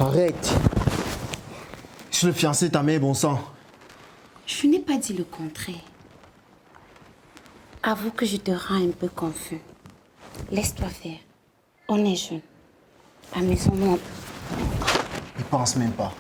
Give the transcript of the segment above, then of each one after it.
Arrête. Je suis le fiancé de ta mère, bon sang. Je n'ai pas dit le contraire. Avoue que je te rends un peu confus. Laisse-toi faire. On est jeunes. Amusons-nous. Il pense même pas.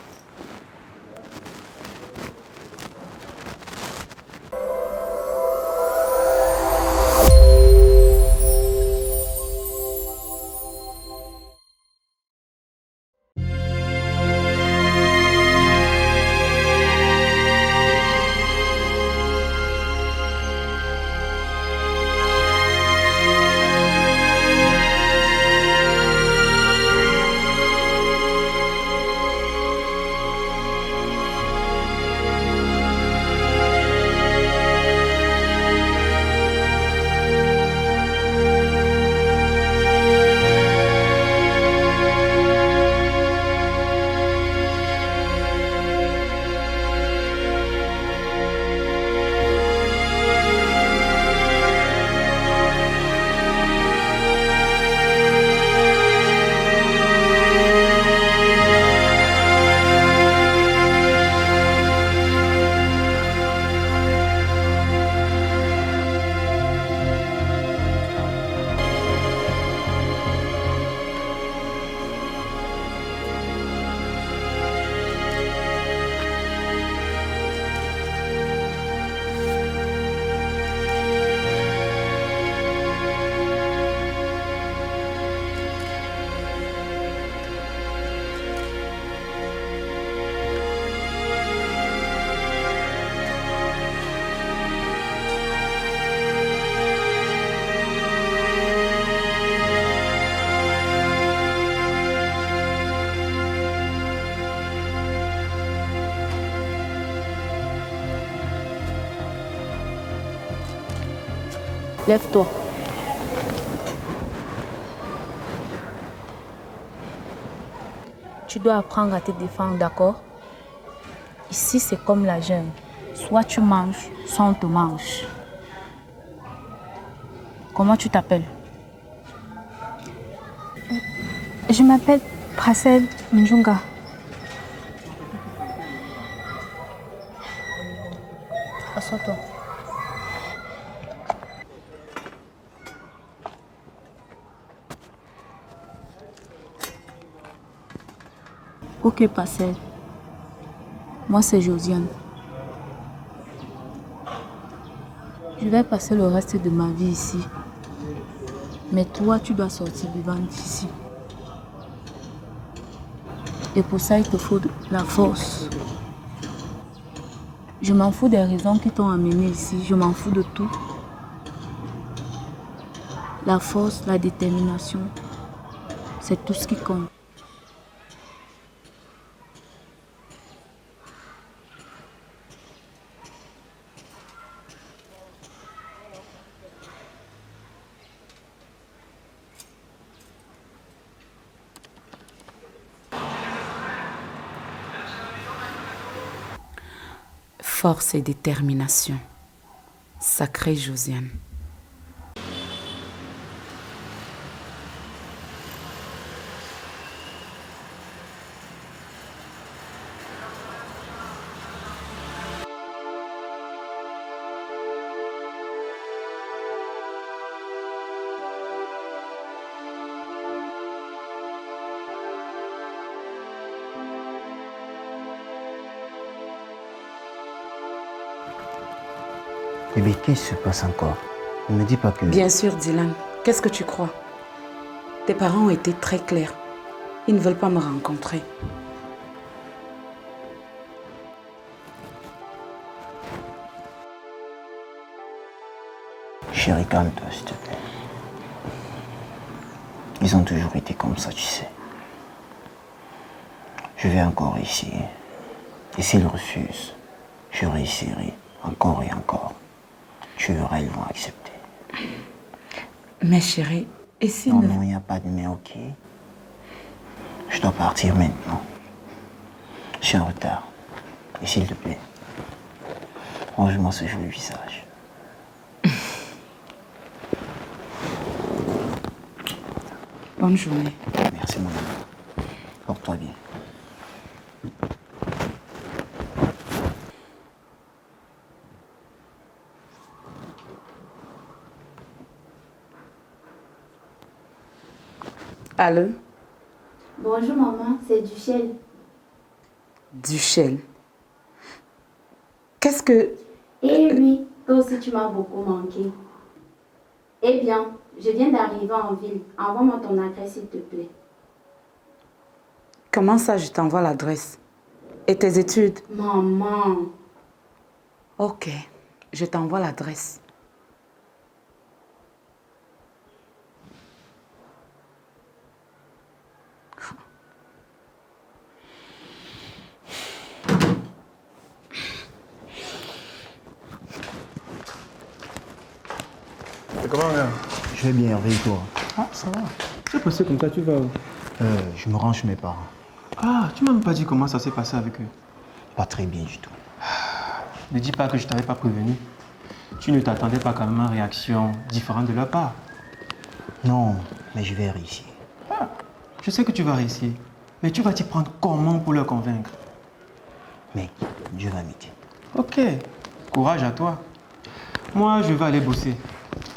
Lève-toi. Tu dois apprendre à te défendre, d'accord? Ici, c'est comme la jungle. Soit tu manges, soit on te mange. Comment tu t'appelles? Je m'appelle Prasel Njunga. Assois-toi. Ok, Prasel. Moi, c'est Josiane. Je vais passer le reste de ma vie ici. Mais toi, tu dois sortir vivante d'ici. Et pour ça, il te faut de la force. Je m'en fous des raisons qui t'ont amené ici. Je m'en fous de tout. La force, la détermination, c'est tout ce qui compte. Force et détermination. Sacrée Josiane. Bébé, qu'est-ce qui se passe encore? Ne me dis pas que... Bien sûr, Dylan. Qu'est-ce que tu crois? Tes parents ont été très clairs. Ils ne veulent pas me rencontrer. Chérie, calme-toi, s'il te plaît. Ils ont toujours été comme ça, tu sais. Je vais encore essayer. Et s'ils refusent, je réessayerai encore et encore. Tu verras, ils vont accepter. Mais chérie, et si Non, il n'y a pas de mais, ok? Je dois partir maintenant. Je suis en retard. Et s'il te plaît, range-moi ce joli visage. Bonne journée. Merci, mon ami. Porte-toi bien. Allô? Bonjour maman, c'est Duchel. Duchel. Qu'est-ce que... Eh oui, toi aussi tu m'as beaucoup manqué. Eh bien, je viens d'arriver en ville. Envoie-moi ton adresse s'il te plaît. Comment ça, je t'envoie l'adresse? Et tes études? Maman. Ok, je t'envoie l'adresse. C'est comment, là? Je vais bien, Hervé, et toi? Ah, ça va. C'est passé comme ça, tu vas où? Je me range chez mes parents. Ah, tu m'as même pas dit comment ça s'est passé avec eux. Pas très bien du tout. Ne dis pas que je t'avais pas prévenu. Tu ne t'attendais pas quand même à une réaction différente de leur part. Non, mais je vais réussir. Ah, je sais que tu vas réussir. Mais tu vas t'y prendre comment pour leur convaincre? Mec, Dieu va m'aider. Ok, courage à toi. Moi, je vais aller bosser.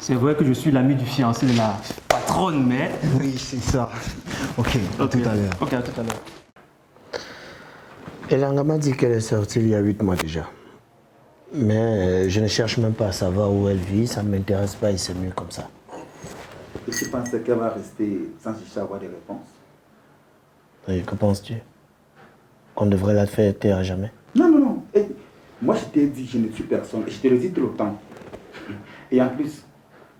C'est vrai que je suis l'ami du fiancé de la patronne, mais... Oui, c'est ça. Ok, à tout à l'heure. Ok, à tout à l'heure. Elanga m'a dit qu'elle est sortie il y a 8 mois déjà. Mais je ne cherche même pas à savoir où elle vit, ça ne m'intéresse pas et c'est mieux comme ça. Et tu penses qu'elle va rester sans chercher à avoir des réponses? Et que penses-tu? Qu'on devrait la faire taire à jamais? Non, non, non. Et moi, je t'ai dit, je ne suis personne. Et je te le dis tout le temps. Et en plus,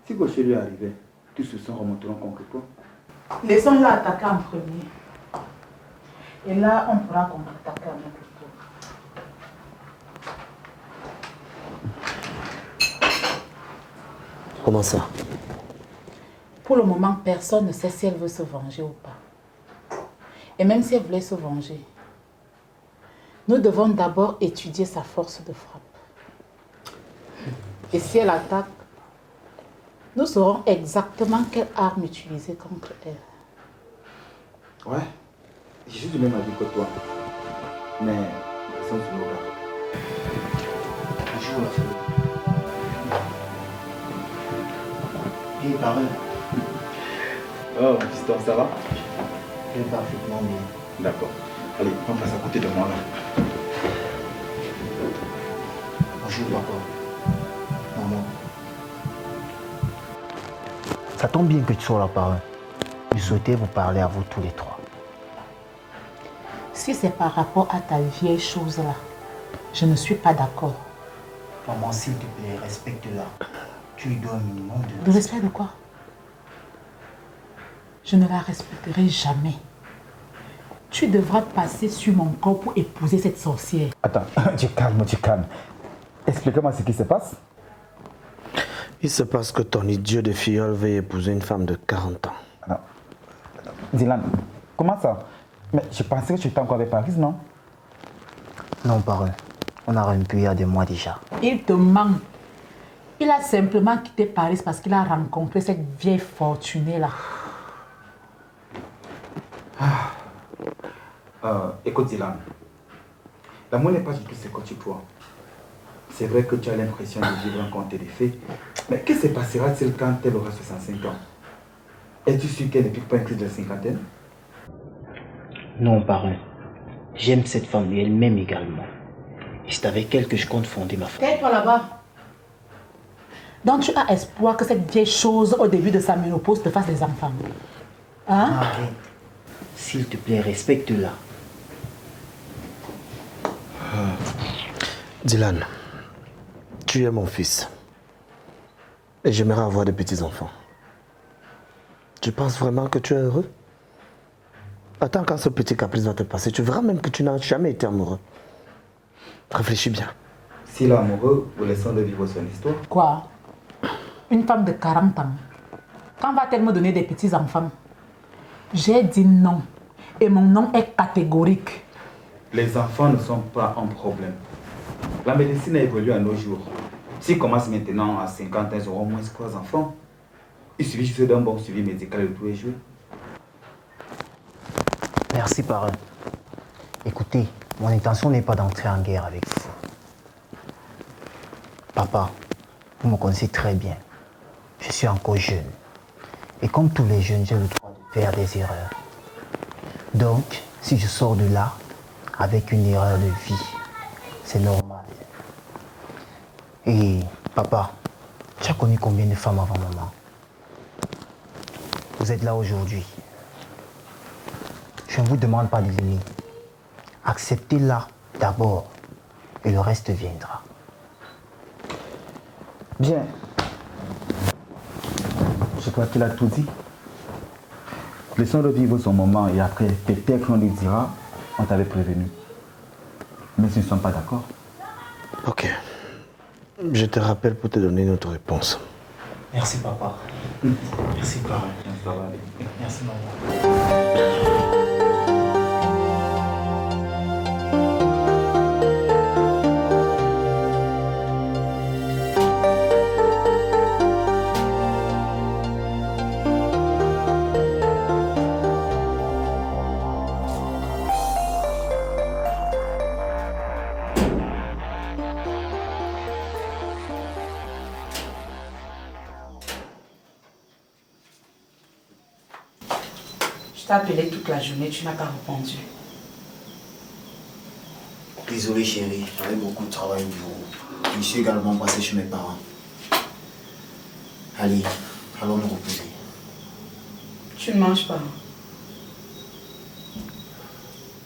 si Gaucher lui arrivait, tous se sont remonteront contre toi. Laissons-la attaquer en premier. Et là, on pourra contre-attaquer à notre tour. Comment ça? Pour le moment, personne ne sait si elle veut se venger ou pas. Et même si elle voulait se venger, nous devons d'abord étudier sa force de frappe. Et si elle attaque, nous saurons exactement quelle arme utiliser contre elle. Ouais, je suis du même avis que toi. Mais, sans se regarder. Bonjour, la fille. Hé, parle. Oh, fiston, ça va? Je vais parfaitement bien. D'accord. Allez, prends place à côté de moi là. Bonjour, papa. Maman. Ça tombe bien que tu sois là, parrain. Je souhaitais vous parler à vous tous les trois. Si c'est par rapport à ta vieille chose là, je ne suis pas d'accord. Maman, s'il te plaît, respecte-la. Tu lui dois un minimum de De respect de quoi? Je ne la respecterai jamais. Tu devras passer sur mon corps pour épouser cette sorcière. Attends, tu calmes, tu calmes. Explique-moi ce qui se passe. Il se passe que ton idiot de filleul veut épouser une femme de 40 ans. Non. Dylan, comment ça? Mais je pensais que tu étais encore avec Paris, non? Non, parrain. On a rompu il y a des mois déjà. Il te ment. Il a simplement quitté Paris parce qu'il a rencontré cette vieille fortunée là. Écoute, Dylan. L'amour n'est pas du tout ce que tu crois. C'est vrai que tu as l'impression de vivre un conte de fées. Mais que se passera-t-il quand elle aura 65 ans? Es-tu sûr qu'elle ne pique pas une crise de la cinquantaine? Non, parrain. J'aime cette femme et elle m'aime également. Et c'est avec elle que je compte fonder ma famille. Tais-toi là-bas. Donc tu as espoir que cette vieille chose au début de sa ménopause te fasse des enfants. Hein? Arrête. S'il te plaît, respecte-la. Dylan, tu es mon fils. Et j'aimerais avoir des petits-enfants. Tu penses vraiment que tu es heureux? Attends quand ce petit caprice va te passer, tu verras même que tu n'as jamais été amoureux. Réfléchis bien. S'il est amoureux, vous laissons de vivre son histoire. Quoi? Une femme de 40 ans. Quand va-t-elle me donner des petits-enfants? J'ai dit non. Et mon nom est catégorique. Les enfants ne sont pas un problème. La médecine a évolué à nos jours. S'ils commencent maintenant à 50 ans, ils auront au moins 3 enfants. Il suffit juste d'un bon suivi médical et tout est joué. Merci, parrain. Écoutez, mon intention n'est pas d'entrer en guerre avec vous. Papa, vous me connaissez très bien. Je suis encore jeune. Et comme tous les jeunes, j'ai le droit de faire des erreurs. Donc, si je sors de là avec une erreur de vie, c'est normal. Et papa, tu as connu combien de femmes avant maman? Vous êtes là aujourd'hui. Je ne vous demande pas de l'aimer. Acceptez-la d'abord et le reste viendra. Bien. Je crois qu'il a tout dit. Laissons-le vivre son moment et après, peut-être qu'on lui dira, on t'avait prévenu. Mais si nous ne sommes pas d'accord. Ok. Je te rappelle pour te donner notre réponse. Merci papa. Merci papa. Ça va aller. Merci maman. Je t'ai appelé toute la journée, tu n'as pas répondu. Désolé chérie, j'avais beaucoup de travail au bureau. Je suis également passé chez mes parents. Allez, allons nous reposer. Tu ne manges pas?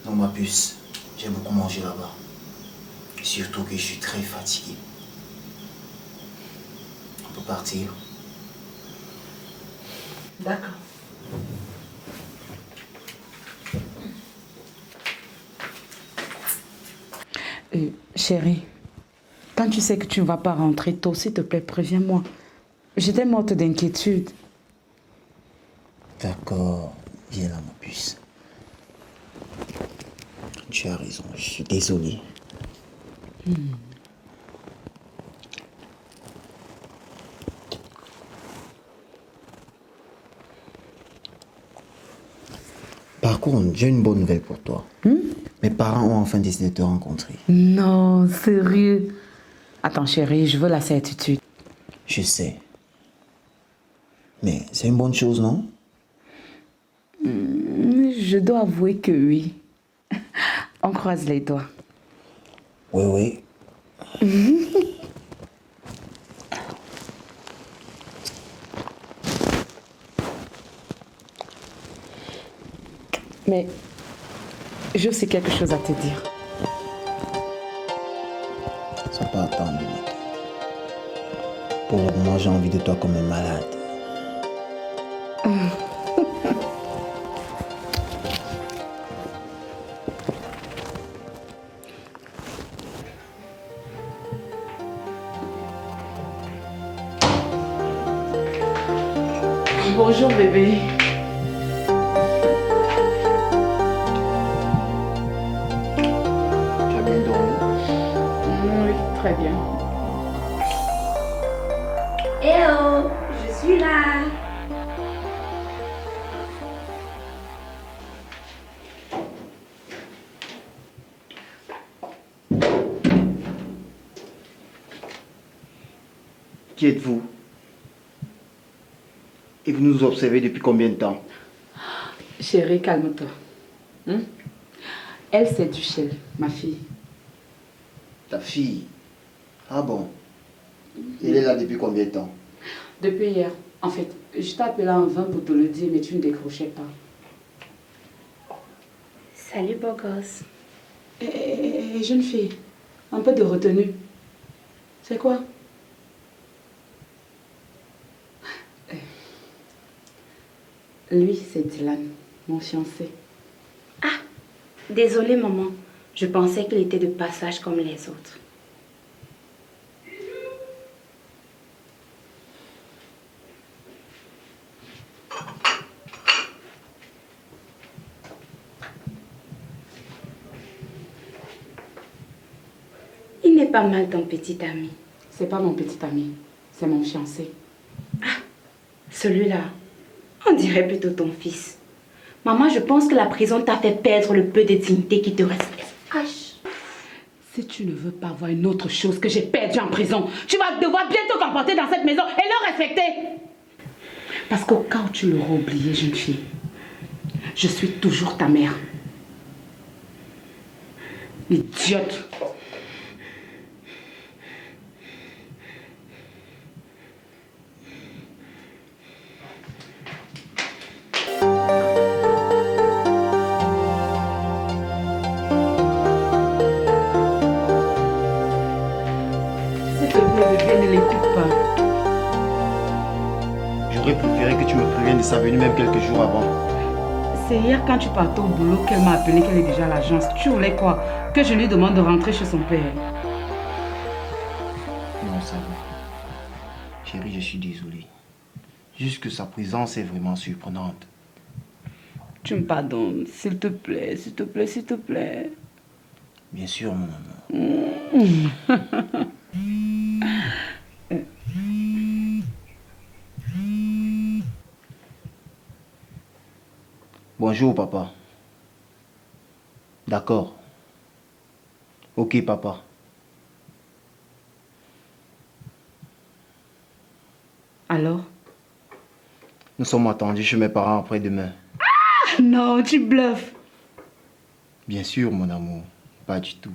Non ma puce, j'ai beaucoup mangé là-bas. Surtout que je suis très fatigué. On peut partir? D'accord. Chérie, quand tu sais que tu ne vas pas rentrer tôt, s'il te plaît, préviens-moi. J'étais morte d'inquiétude. D'accord, viens là ma puce. Tu as raison, je suis désolé. Par contre, j'ai une bonne nouvelle pour toi. Mes parents ont enfin décidé de te rencontrer. Non, sérieux. Attends, chérie, je veux la certitude. Je sais. Mais c'est une bonne chose, non? Je dois avouer que oui. On croise les doigts. Oui, oui. Mais j'ai aussi quelque chose à te dire. Ça peut attendre. Pour moi, j'ai envie de toi comme un malade. Bonjour bébé. Tu as bien dormi? Oui, très bien. Eh oh, je suis là. Qui êtes-vous? Et vous nous observez depuis combien de temps? Chérie, calme-toi. Elle, c'est Duchelle, ma fille. Ta fille? Ah bon? Elle est là depuis combien de temps? Depuis hier. En fait, je t'ai appelé en vain pour te le dire, mais tu ne décrochais pas. Salut, beau gosse. Jeune fille, un peu de retenue. C'est quoi? Lui, c'est Dylan, mon fiancé. Ah, désolée, maman. Je pensais qu'il était de passage comme les autres. Il n'est pas mal ton petit ami. C'est pas mon petit ami, c'est mon fiancé. Ah, celui-là, on dirait plutôt ton fils. Maman, je pense que la prison t'a fait perdre le peu de dignité qui te reste. Si tu ne veux pas voir une autre chose que j'ai perdue en prison, tu vas devoir bientôt comporter dans cette maison et le respecter. Parce qu'au cas où tu l'auras oublié, jeune fille, Je suis toujours ta mère. Idiote. J'aurais préféré que tu me préviennes de sa venue même quelques jours avant. C'est hier quand tu partais au boulot qu'elle m'a appelé qu'elle est déjà à l'agence. Tu voulais quoi? Que je lui demande de rentrer chez son père? Non, ça va. Chérie, je suis désolé. Juste que sa présence est vraiment surprenante. Tu me pardonnes, s'il te plaît, s'il te plaît, s'il te plaît. Bien sûr, mon amour. Bonjour, papa. D'accord. Ok, papa. Alors? Nous sommes attendus chez mes parents après-demain. Ah, non, tu bluffes. Bien sûr, mon amour. Pas du tout.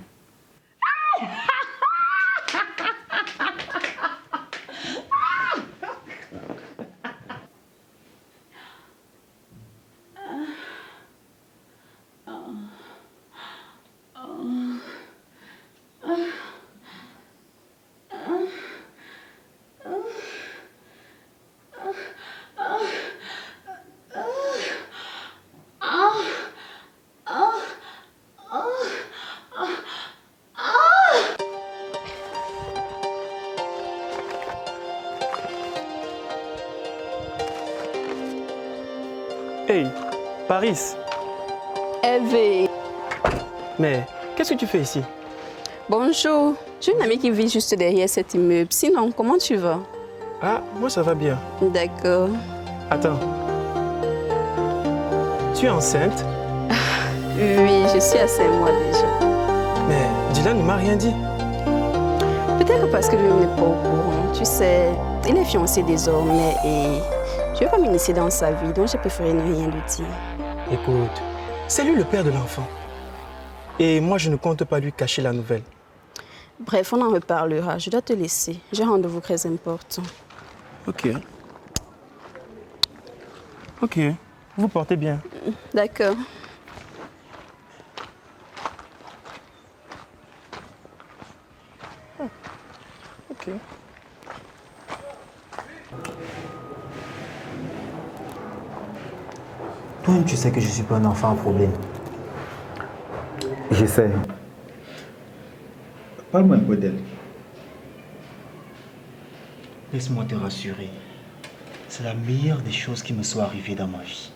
Hey, Paris. Hervé. Mais qu'est-ce que tu fais ici? Bonjour. J'ai une amie qui vit juste derrière cet immeuble. Sinon, comment tu vas? Ah, moi ça va bien. D'accord. Attends. Tu es enceinte? Oui, je suis à 5 mois déjà. Mais Dylan ne m'a rien dit. Peut-être parce que lui n'est pas au courant. Tu sais, il est fiancé désormais et je ne veux pas m'initier dans sa vie, donc j'ai préféré ne rien lui dire. Écoute, c'est lui le père de l'enfant. Et moi, je ne compte pas lui cacher la nouvelle. Bref, on en reparlera. Je dois te laisser. J'ai un rendez-vous très important. Ok. Ok. Vous portez bien. D'accord. Ok. Toi-même, tu sais que je ne suis pas un enfant à problème. J'essaie. Parle-moi un peu d'elle. Laisse-moi te rassurer. C'est la meilleure des choses qui me soit arrivée dans ma vie.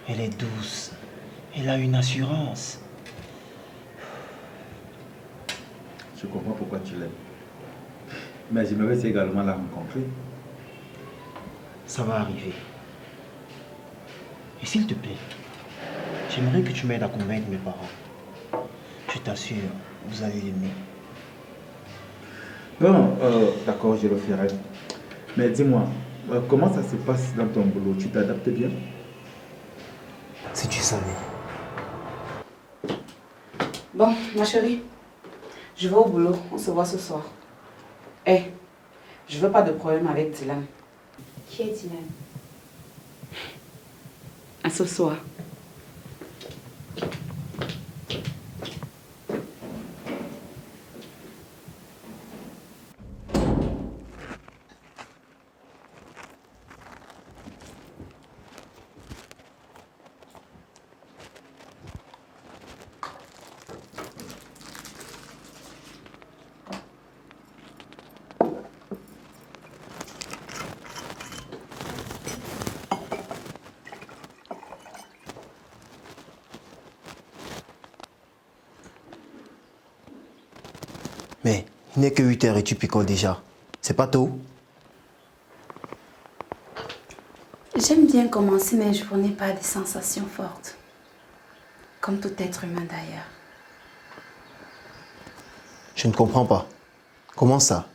Elle est douce. Elle a une assurance. Je comprends pourquoi tu l'aimes. Mais j'aimerais également la rencontrer. Ça va arriver. Et s'il te plaît, j'aimerais que tu m'aides à convaincre mes parents. Je t'assure, vous allez l'aimer. Non, d'accord, je le ferai. Mais dis-moi, comment ça se passe dans ton boulot? Tu t'adaptes bien? Si tu savais. Bon, ma chérie, je vais au boulot. On se voit ce soir. Hé, je veux pas de problème avec Dylan. Qui est Dylan? À ce soir. Mais il n'est que 8 heures et tu picoles déjà. C'est pas tôt? J'aime bien commencer mes journées par des sensations fortes. Comme tout être humain d'ailleurs. Je ne comprends pas. Comment ça?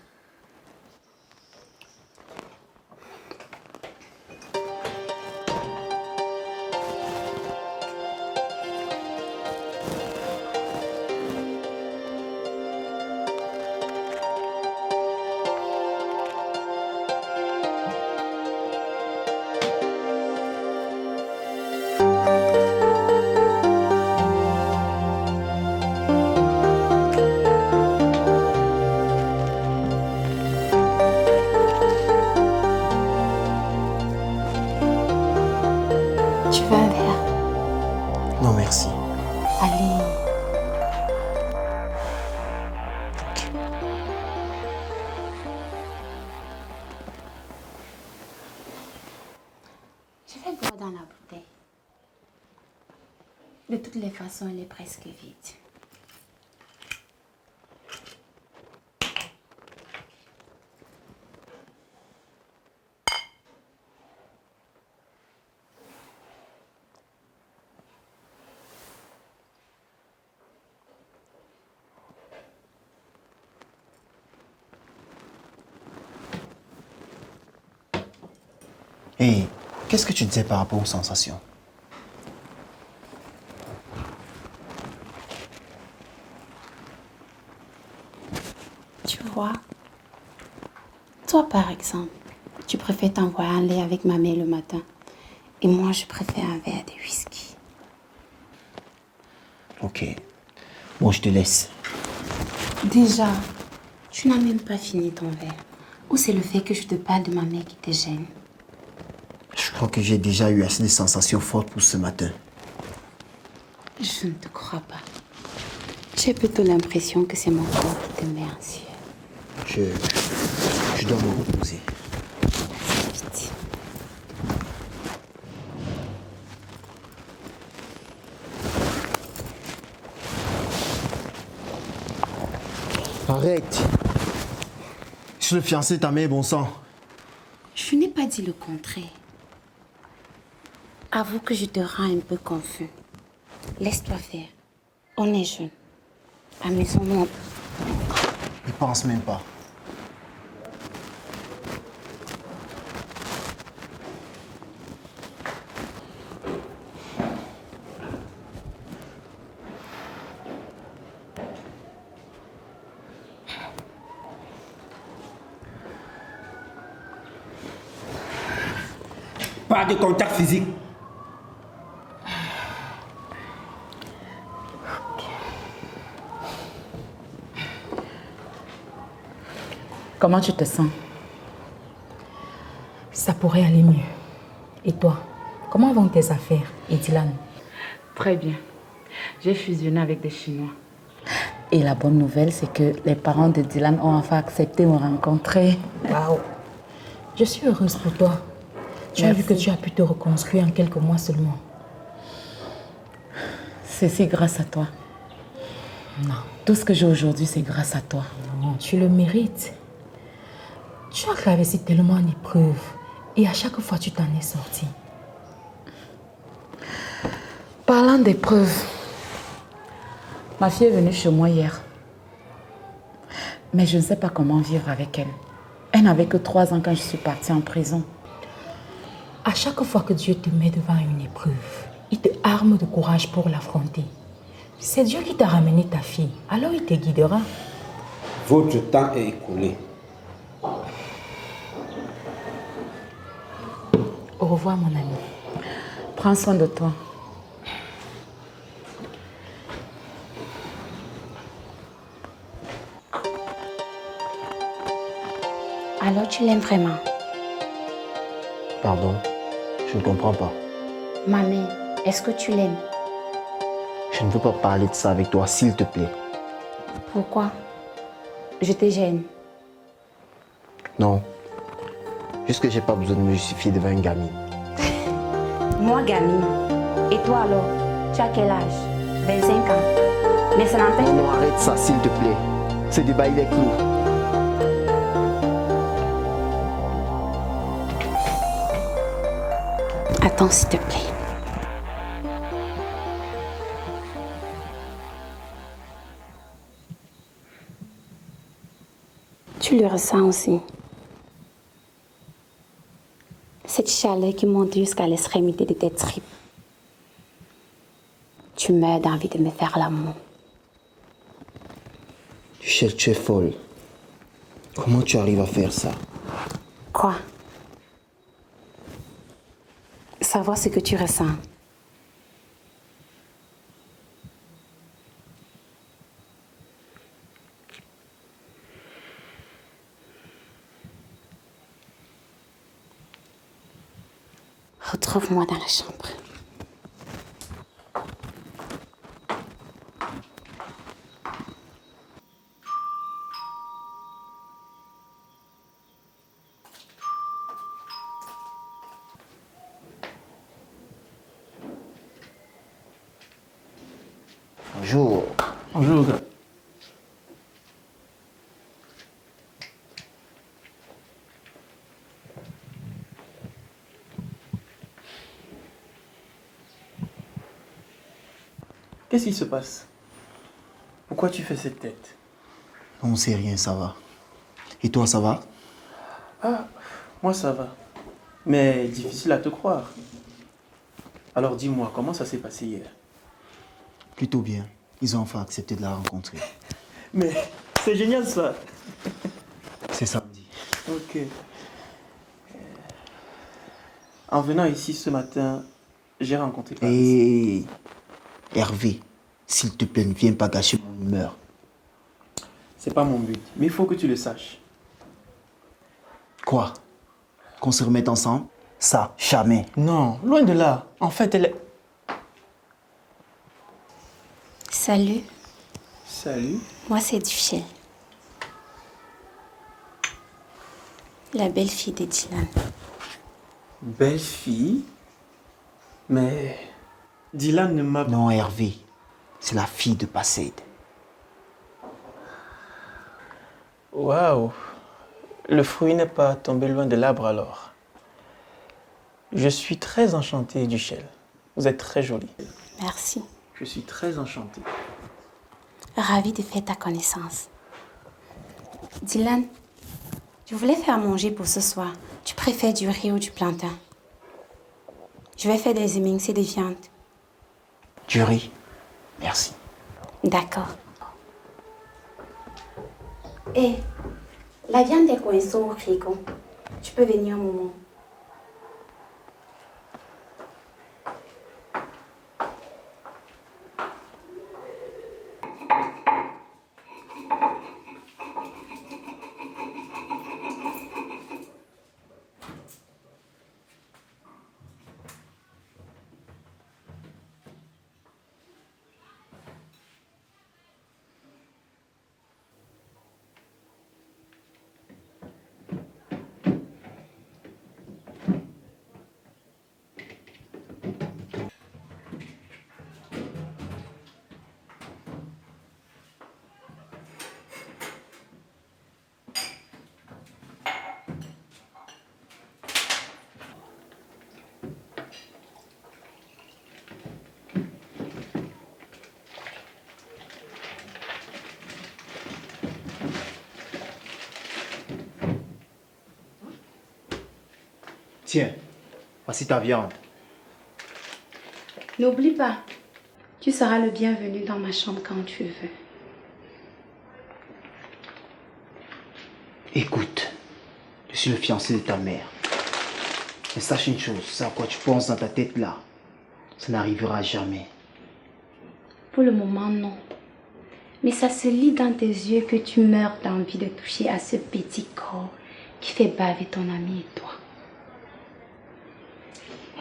dans la bouteille. De toutes les façons, elle est presque vide. Et qu'est-ce que tu disais par rapport aux sensations? Tu vois, toi par exemple, tu préfères t'envoyer un lait avec ma mère le matin. Et moi, je préfère un verre de whisky. Ok. Bon, je te laisse. Déjà, tu n'as même pas fini ton verre. Ou c'est le fait que je te parle de ma mère qui te gêne? Je crois que j'ai déjà eu assez de sensations fortes pour ce matin. Je ne te crois pas. J'ai plutôt l'impression que c'est mon corps qui te met anxieux. Je dois me reposer. Vite. Arrête. Je suis le fiancé de ta mère, bon sang. Je n'ai pas dit le contraire. Avoue que je te rends un peu confus. Laisse-toi faire. On est jeunes. Amusons-nous un peu. Ne pense même pas. Pas de contact physique. Comment tu te sens? Ça pourrait aller mieux. Et toi, comment vont tes affaires et Dylan? Très bien. J'ai fusionné avec des Chinois. Et la bonne nouvelle, c'est que les parents de Dylan ont enfin accepté de me rencontrer. Waouh! Je suis heureuse pour toi. Tu as vu que tu as pu te reconstruire en quelques mois seulement. C'est grâce à toi. Non. Tout ce que j'ai aujourd'hui, c'est grâce à toi. Non, tu le mérites. Tu as traversé tellement d'épreuves et à chaque fois tu t'en es sorti. Parlant d'épreuves, ma fille est venue chez moi hier. Mais je ne sais pas comment vivre avec elle. Elle n'avait que 3 ans quand je suis partie en prison. À chaque fois que Dieu te met devant une épreuve, il te arme de courage pour l'affronter. C'est Dieu qui t'a ramené ta fille, alors il te guidera. Votre temps est écoulé. Au revoir mon ami. Prends soin de toi. Alors tu l'aimes vraiment? Pardon, je ne comprends pas. Ma mère, est-ce que tu l'aimes? Je ne veux pas parler de ça avec toi, s'il te plaît. Pourquoi? Je te gêne. Non. Juste que j'ai pas besoin de me justifier devant une gamine. Moi, gamine. Et toi alors? Tu as quel âge? 25 ans. Mais ça n'empêche Non, arrête ça, s'il te plaît. Ce débat, il est clos. Attends, s'il te plaît. Tu le ressens aussi. Cette chaleur qui monte jusqu'à l'extrémité de tes tripes. Tu meurs d'envie de me faire l'amour. Michel, tu es folle. Comment tu arrives à faire ça? Quoi? Savoir ce que tu ressens. Retrouve-moi dans la chambre. Bonjour. Bonjour, gars. Qu'est-ce qui se passe? Pourquoi tu fais cette tête? Non, c'est rien, ça va. Et toi, ça va? Ah, moi ça va. Mais difficile à te croire. Alors dis-moi, comment ça s'est passé hier? Plutôt bien. Ils ont enfin accepté de la rencontrer. Mais c'est génial ça. C'est samedi. Ok. En venant ici ce matin, j'ai rencontré Paris. Et Hervé, s'il te plaît, ne viens pas gâcher mon humeur. C'est pas mon but, mais il faut que tu le saches. Quoi? Qu'on se remette ensemble? Ça, jamais. Non, loin de là. En fait, elle est... Salut, Salut. moi c'est Duchel. La belle-fille de Dylan. Belle fille. Mais Dylan ne m'a... Non, Hervé, c'est la fille de Passaid. Waouh. Le fruit n'est pas tombé loin de l'arbre alors. Je suis très enchanté, Duchel. Vous êtes très jolie. Merci. Je suis très enchanté. Ravie de faire ta connaissance. Dylan, je voulais faire manger pour ce soir. Tu préfères du riz ou du plantain? Je vais faire des émincés de viande. Du riz. Merci. D'accord. Et la viande est coincée au frigo. Tu peux venir un moment. Tiens, voici ta viande. N'oublie pas, tu seras le bienvenu dans ma chambre quand tu veux. Écoute, je suis le fiancé de ta mère. Mais sache une chose, c'est à quoi tu penses dans ta tête là. Ça n'arrivera jamais. Pour le moment, non. Mais ça se lit dans tes yeux que tu meurs d'envie de toucher à ce petit corps qui fait baver ton ami et toi.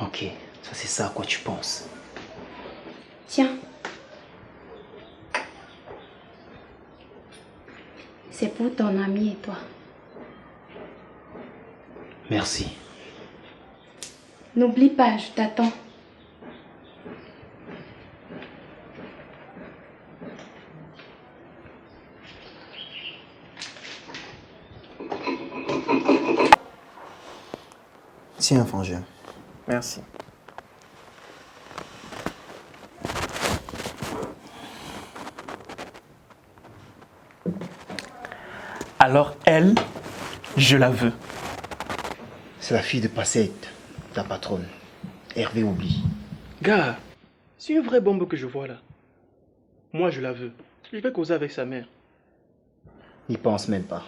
Ok, ça c'est ça à quoi tu penses. Tiens. C'est pour ton ami et toi. Merci. N'oublie pas, je t'attends. Tiens, frangin. Merci. Alors elle, je la veux. C'est la fille de Passaid, ta patronne. Hervé oublie. Gars, c'est une vraie bombe que je vois là. Moi, je la veux. Je vais causer avec sa mère. N'y pense même pas.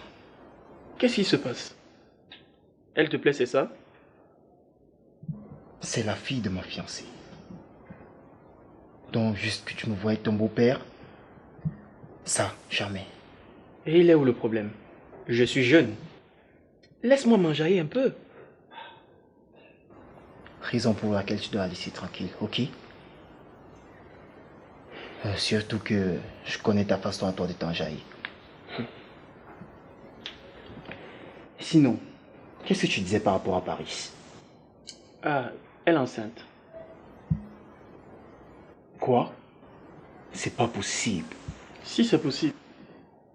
Qu'est-ce qui se passe? Elle te plaît, c'est ça? C'est la fille de mon fiancé. Donc, juste que tu me vois avec ton beau-père, ça, jamais. Et il est où le problème? Je suis jeune. Laisse-moi m'enjailler un peu. Raison pour laquelle tu dois la laisser tranquille, ok? Surtout que je connais ta façon à toi de t'enjailler. Sinon, qu'est-ce que tu disais par rapport à Paris? Ah, elle est enceinte. Quoi? C'est pas possible. Si c'est possible.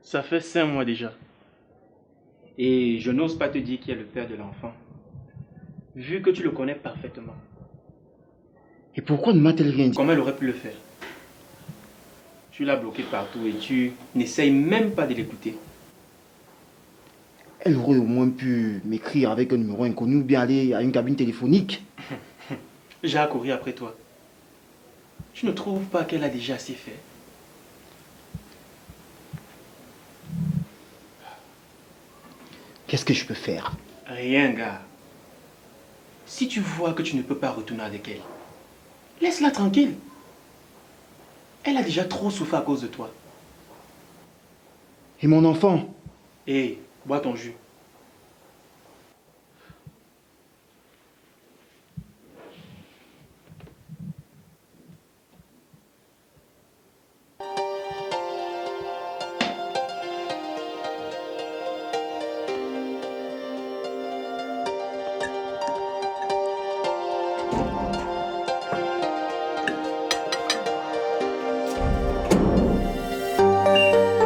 Ça fait 5 mois déjà. Et je n'ose pas te dire qui est le père de l'enfant, vu que tu le connais parfaitement. Et pourquoi ne m'a-t-elle rien dit? Comment elle aurait pu le faire? Tu l'as bloqué partout et tu n'essayes même pas de l'écouter. Elle aurait au moins pu m'écrire avec un numéro inconnu ou bien aller à une cabine téléphonique. J'ai accouru après toi. Tu ne trouves pas qu'elle a déjà assez fait? Qu'est-ce que je peux faire? Rien, gars. Si tu vois que tu ne peux pas retourner avec elle, laisse-la tranquille. Elle a déjà trop souffert à cause de toi. Et mon enfant? Hé, bois ton jus.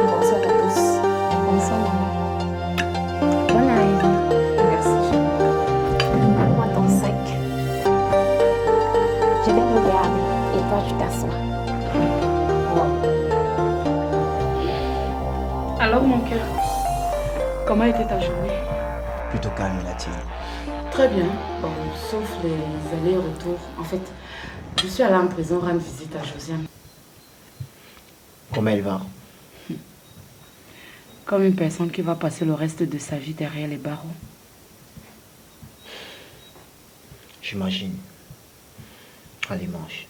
Bonsoir à tous. Bonsoir, maman. Bonne arrivée. Merci, chérie. Donne-moi ton sac. Je vais regarder et toi, tu t'assois. Alors mon cœur, comment était ta journée? Plutôt calme la tienne. Très bien, bon, sauf les allers-retours. En fait, je suis allée en prison rendre visite à Josiane. Comment elle va? Comme une personne qui va passer le reste de sa vie derrière les barreaux. J'imagine. Allez, mange.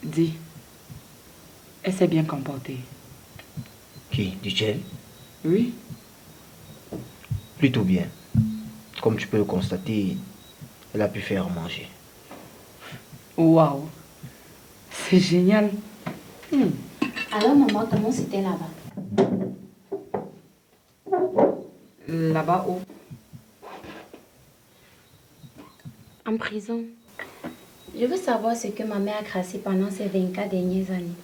Dis, elle s'est bien comportée. Qui? Duchel? Oui. Plutôt bien. Comme tu peux le constater, elle a pu faire manger. Waouh, c'est génial. Alors, maman, comment c'était là-bas? Là-bas où? En prison. Je veux savoir ce que ma mère a crassé pendant ces 24 dernières années.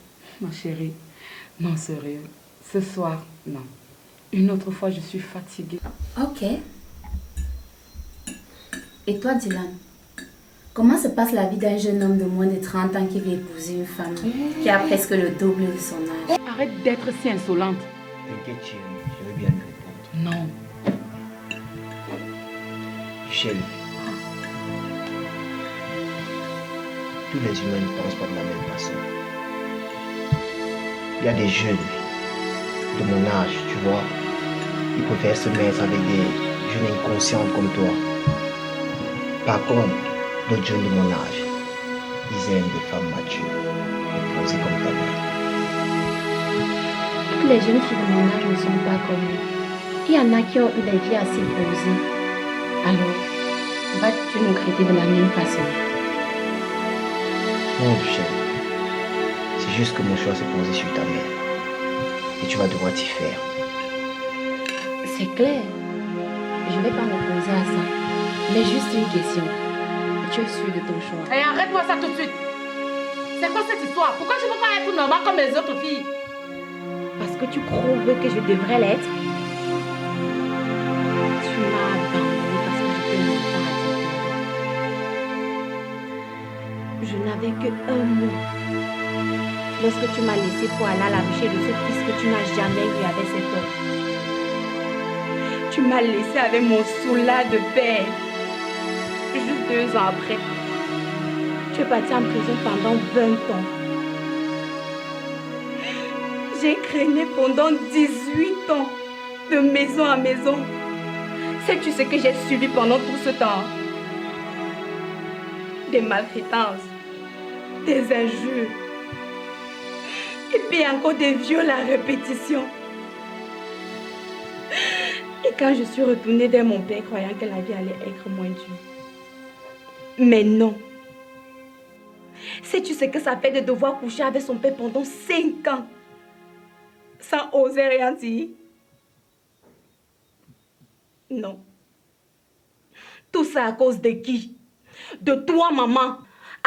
Ma chérie, non, sérieux. Ce soir, non. Une autre fois, je suis fatiguée. Ok. Et toi, Dylan? Comment se passe la vie d'un jeune homme de moins de 30 ans qui veut épouser une femme qui a presque le double de son âge? Arrête d'être si insolente. T'inquiète, chérie, je vais bien lui répondre. Non. Duchel, tous les humains ne pensent pas de la même façon. Il y a des jeunes de mon âge, tu vois, ils préfèrent se mettre avec des jeunes inconscientes comme toi. Par contre, d'autres jeunes de mon âge, ils aiment des femmes matures et posées comme ta mère. Toutes les jeunes filles de mon âge ne sont pas comme lui. Il y en a qui ont eu des vies assez posées. Alors, vas-tu nous traiter de la même façon? Non, Duchel. C'est juste que mon choix s'est posé sur ta mère. Et tu vas devoir t'y faire. C'est clair. Je ne vais pas m'opposer à ça. Mais juste une question. Tu es sûr de ton choix? Hé, arrête-moi ça tout de suite. C'est quoi cette histoire? Pourquoi tu ne peux pas être normal comme les autres filles? Parce que tu prouves que je devrais l'être. Tu m'as abandonné parce que je t'aimais pas. Je n'avais qu'un mot. Lorsque tu m'as laissé pour aller à la recherche de ce fils que tu n'as jamais eu avec cet homme. Tu m'as laissé avec mon soulard de père. Juste 2 ans après, tu es parti en prison pendant 20 ans. J'ai traîné pendant 18 ans, de maison à maison. Sais-tu ce que j'ai subi pendant tout ce temps? Des maltraitances, des injures, et puis encore des viols à répétition. Et quand je suis retournée vers mon père, croyant que la vie allait être moins dure. Mais non. Sais-tu ce que ça fait de devoir coucher avec son père pendant 5 ans, sans oser rien dire? Non. Tout ça à cause de qui? De toi, maman.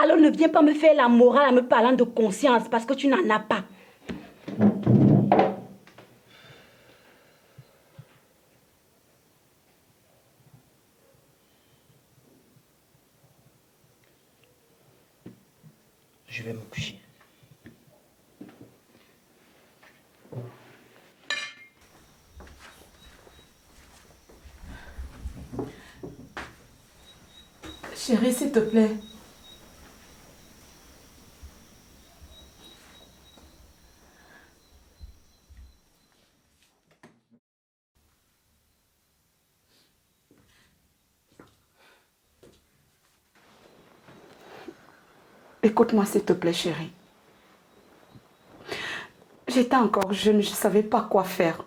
Alors ne viens pas me faire la morale en me parlant de conscience parce que tu n'en as pas. Je vais me coucher. Chérie, s'il te plaît. Écoute-moi, s'il te plaît, chérie. J'étais encore jeune, je ne savais pas quoi faire.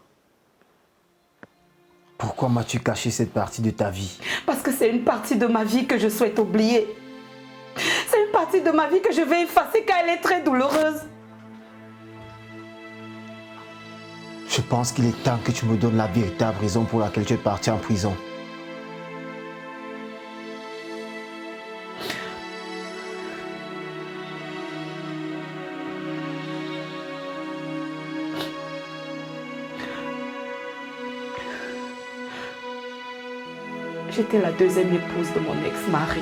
Pourquoi m'as-tu caché cette partie de ta vie? Parce que c'est une partie de ma vie que je souhaite oublier. C'est une partie de ma vie que je vais effacer car elle est très douloureuse. Je pense qu'il est temps que tu me donnes la véritable raison pour laquelle tu es parti en prison. J'étais la deuxième épouse de mon ex-mari.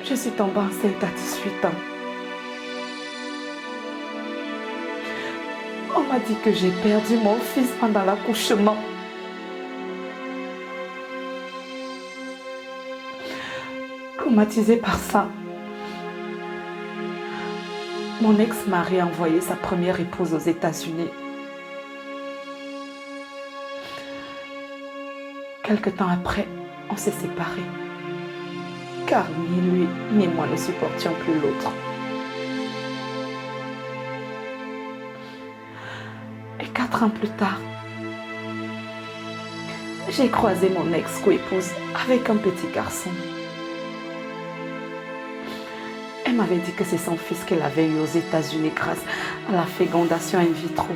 Je suis tombée enceinte à 18 ans. On m'a dit que j'ai perdu mon fils pendant l'accouchement. Traumatisée par ça, mon ex-mari a envoyé sa première épouse aux États-Unis. Quelque temps après, on s'est séparés. Car ni lui ni moi ne supportions plus l'autre. Et 4 ans plus tard, j'ai croisé mon ex-co-épouse avec un petit garçon. Elle m'avait dit que c'est son fils qu'elle avait eu aux États-Unis grâce à la fécondation in vitro.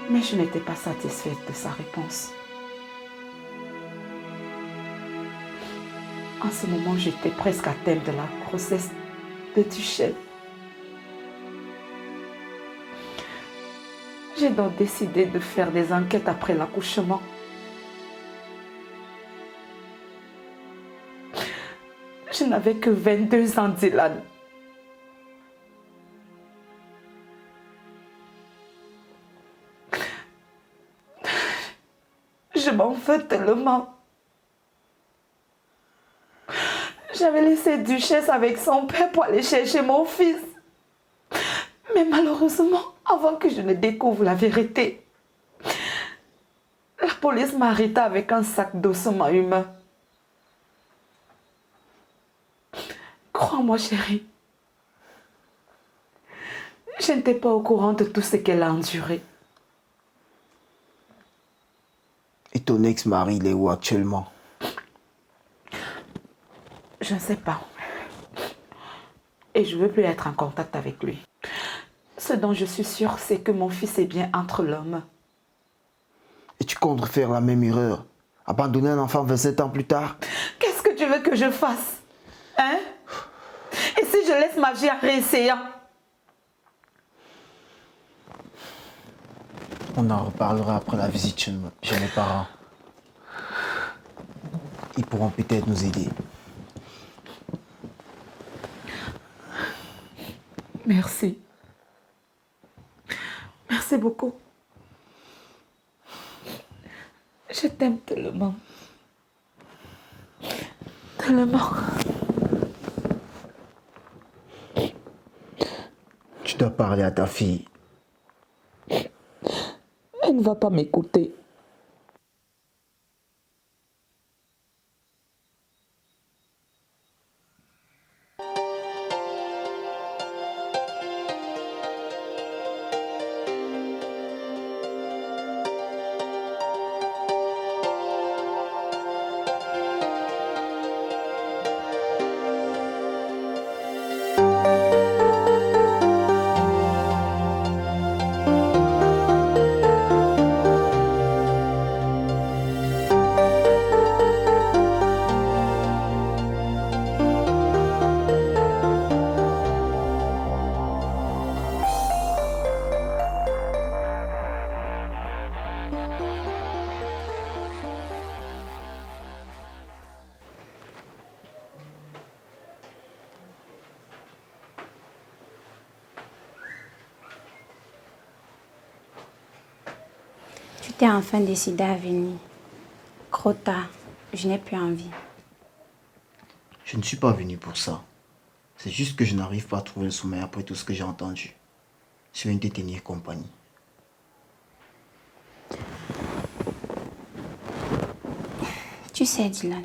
Mais je n'étais pas satisfaite de sa réponse. En ce moment, j'étais presque à terme de la grossesse de Duchel. J'ai donc décidé de faire des enquêtes après l'accouchement. Je n'avais que 22 ans, Dylan. Je m'en veux tellement. J'avais laissé Duchesse avec son père pour aller chercher mon fils. Mais malheureusement, avant que je ne découvre la vérité, la police m'a arrêté avec un sac d'ossements humains. Crois-moi, chérie, je n'étais pas au courant de tout ce qu'elle a enduré. Et ton ex-mari, il est où actuellement? Je ne sais pas. Et je ne veux plus être en contact avec lui. Ce dont je suis sûre, c'est que mon fils est bien entre l'homme. Et tu comptes faire la même erreur? Abandonner un enfant 27 ans plus tard? Qu'est-ce que tu veux que je fasse? Hein? Et si je laisse ma vie en réessayant? On en reparlera après la visite chez mes parents. Ils pourront peut-être nous aider. Merci. Merci beaucoup. Je t'aime tellement. Tellement. Tu dois parler à ta fille. Elle ne va pas m'écouter. Tu t'es enfin décidé à venir. Trop tard, je n'ai plus envie. Je ne suis pas venu pour ça. C'est juste que je n'arrive pas à trouver le sommeil après tout ce que j'ai entendu. Je viens de te tenir compagnie. Tu sais, Dylan,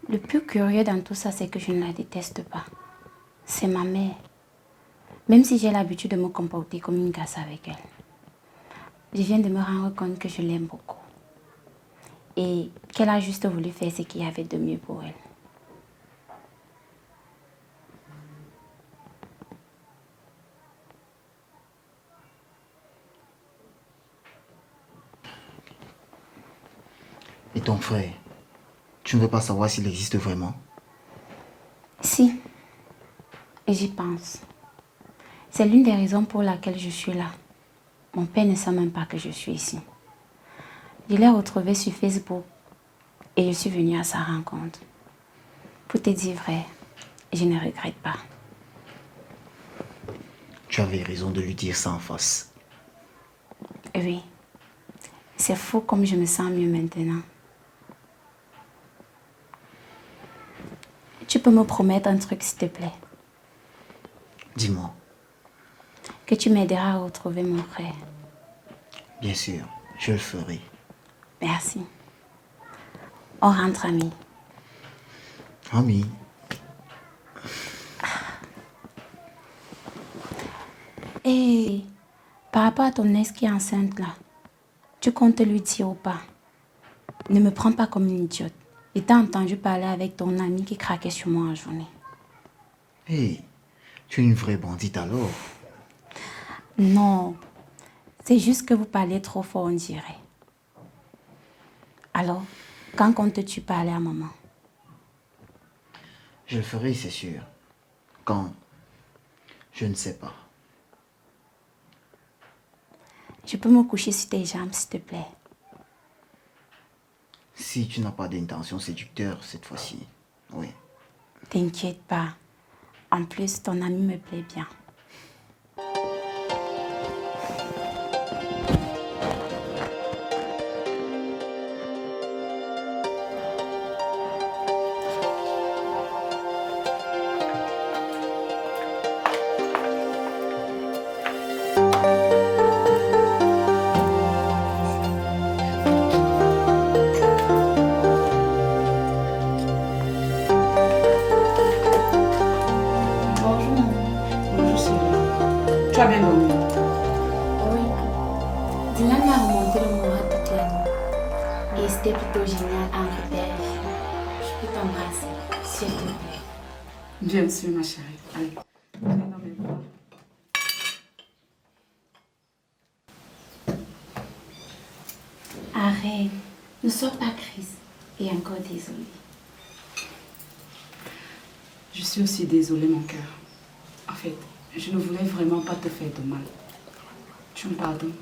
le plus curieux dans tout ça, c'est que je ne la déteste pas. C'est ma mère. Même si j'ai l'habitude de me comporter comme une gosse avec elle. Je viens de me rendre compte que je l'aime beaucoup. Et qu'elle a juste voulu faire ce qu'il y avait de mieux pour elle. Et ton frère, tu ne veux pas savoir s'il existe vraiment? Si. Et j'y pense. C'est l'une des raisons pour laquelle je suis là. Mon père ne sait même pas que je suis ici. Je l'ai retrouvé sur Facebook et je suis venue à sa rencontre. Pour te dire vrai, je ne regrette pas. Tu avais raison de lui dire ça en face. Oui. C'est fou comme je me sens mieux maintenant. Tu peux me promettre un truc, s'il te plaît? Dis-moi. Que tu m'aideras à retrouver mon frère. Bien sûr, je le ferai. Merci. On rentre amis. Amis. Et par rapport à ton ex qui est enceinte là, tu comptes lui dire ou pas? Ne me prends pas comme une idiote. Et t'as entendu parler avec ton ami qui craquait sur moi en journée. Hé, tu es une vraie bandite alors? Non, c'est juste que vous parlez trop fort, on dirait. Alors, quand comptes-tu parler à maman? Je le ferai, c'est sûr. Quand? Je ne sais pas. Je peux me coucher sur tes jambes, s'il te plaît? Si tu n'as pas d'intention séducteur cette fois-ci, oui. T'inquiète pas. En plus, ton ami me plaît bien. Tu as bien dormi? Oui. Dylan m'a remonté le moral toute la nuit. Et c'était plutôt génial entre père et fille. Je peux t'embrasser, s'il te plaît. Bien sûr, ma chérie. Allez. Viens dans mes bras. Arrête. Ne sois pas Chris. Et encore désolée. Je suis aussi désolée, mon cœur. En fait, je ne voulais vraiment pas te faire de mal. Tu me pardonnes?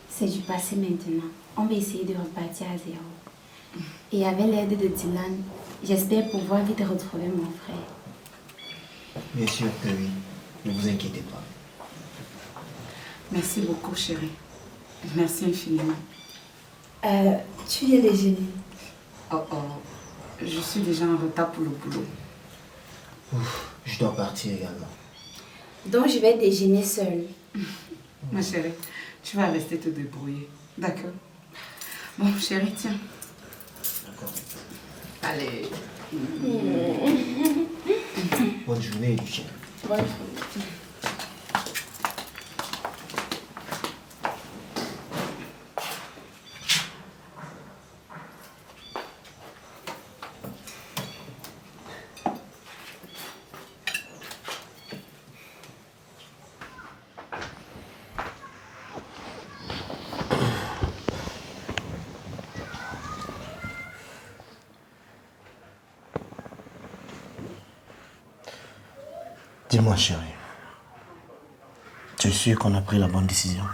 C'est du passé maintenant. On va essayer de repartir à zéro. Et avec l'aide de Dylan, j'espère pouvoir vite retrouver mon frère. Bien sûr que oui. Ne vous inquiétez pas. Merci beaucoup, chérie. Merci infiniment. Tu viens déjeuner? Oh oh, je suis déjà en retard pour le boulot. Ouf, je dois partir également. Donc je vais déjeuner seule. Ma chérie, tu vas rester te débrouiller. D'accord? Bon, chérie, tiens. D'accord. Allez. Bonne journée, Lucien. Bonne journée. Dis-moi, chérie. Tu es sûr qu'on a pris la bonne décision?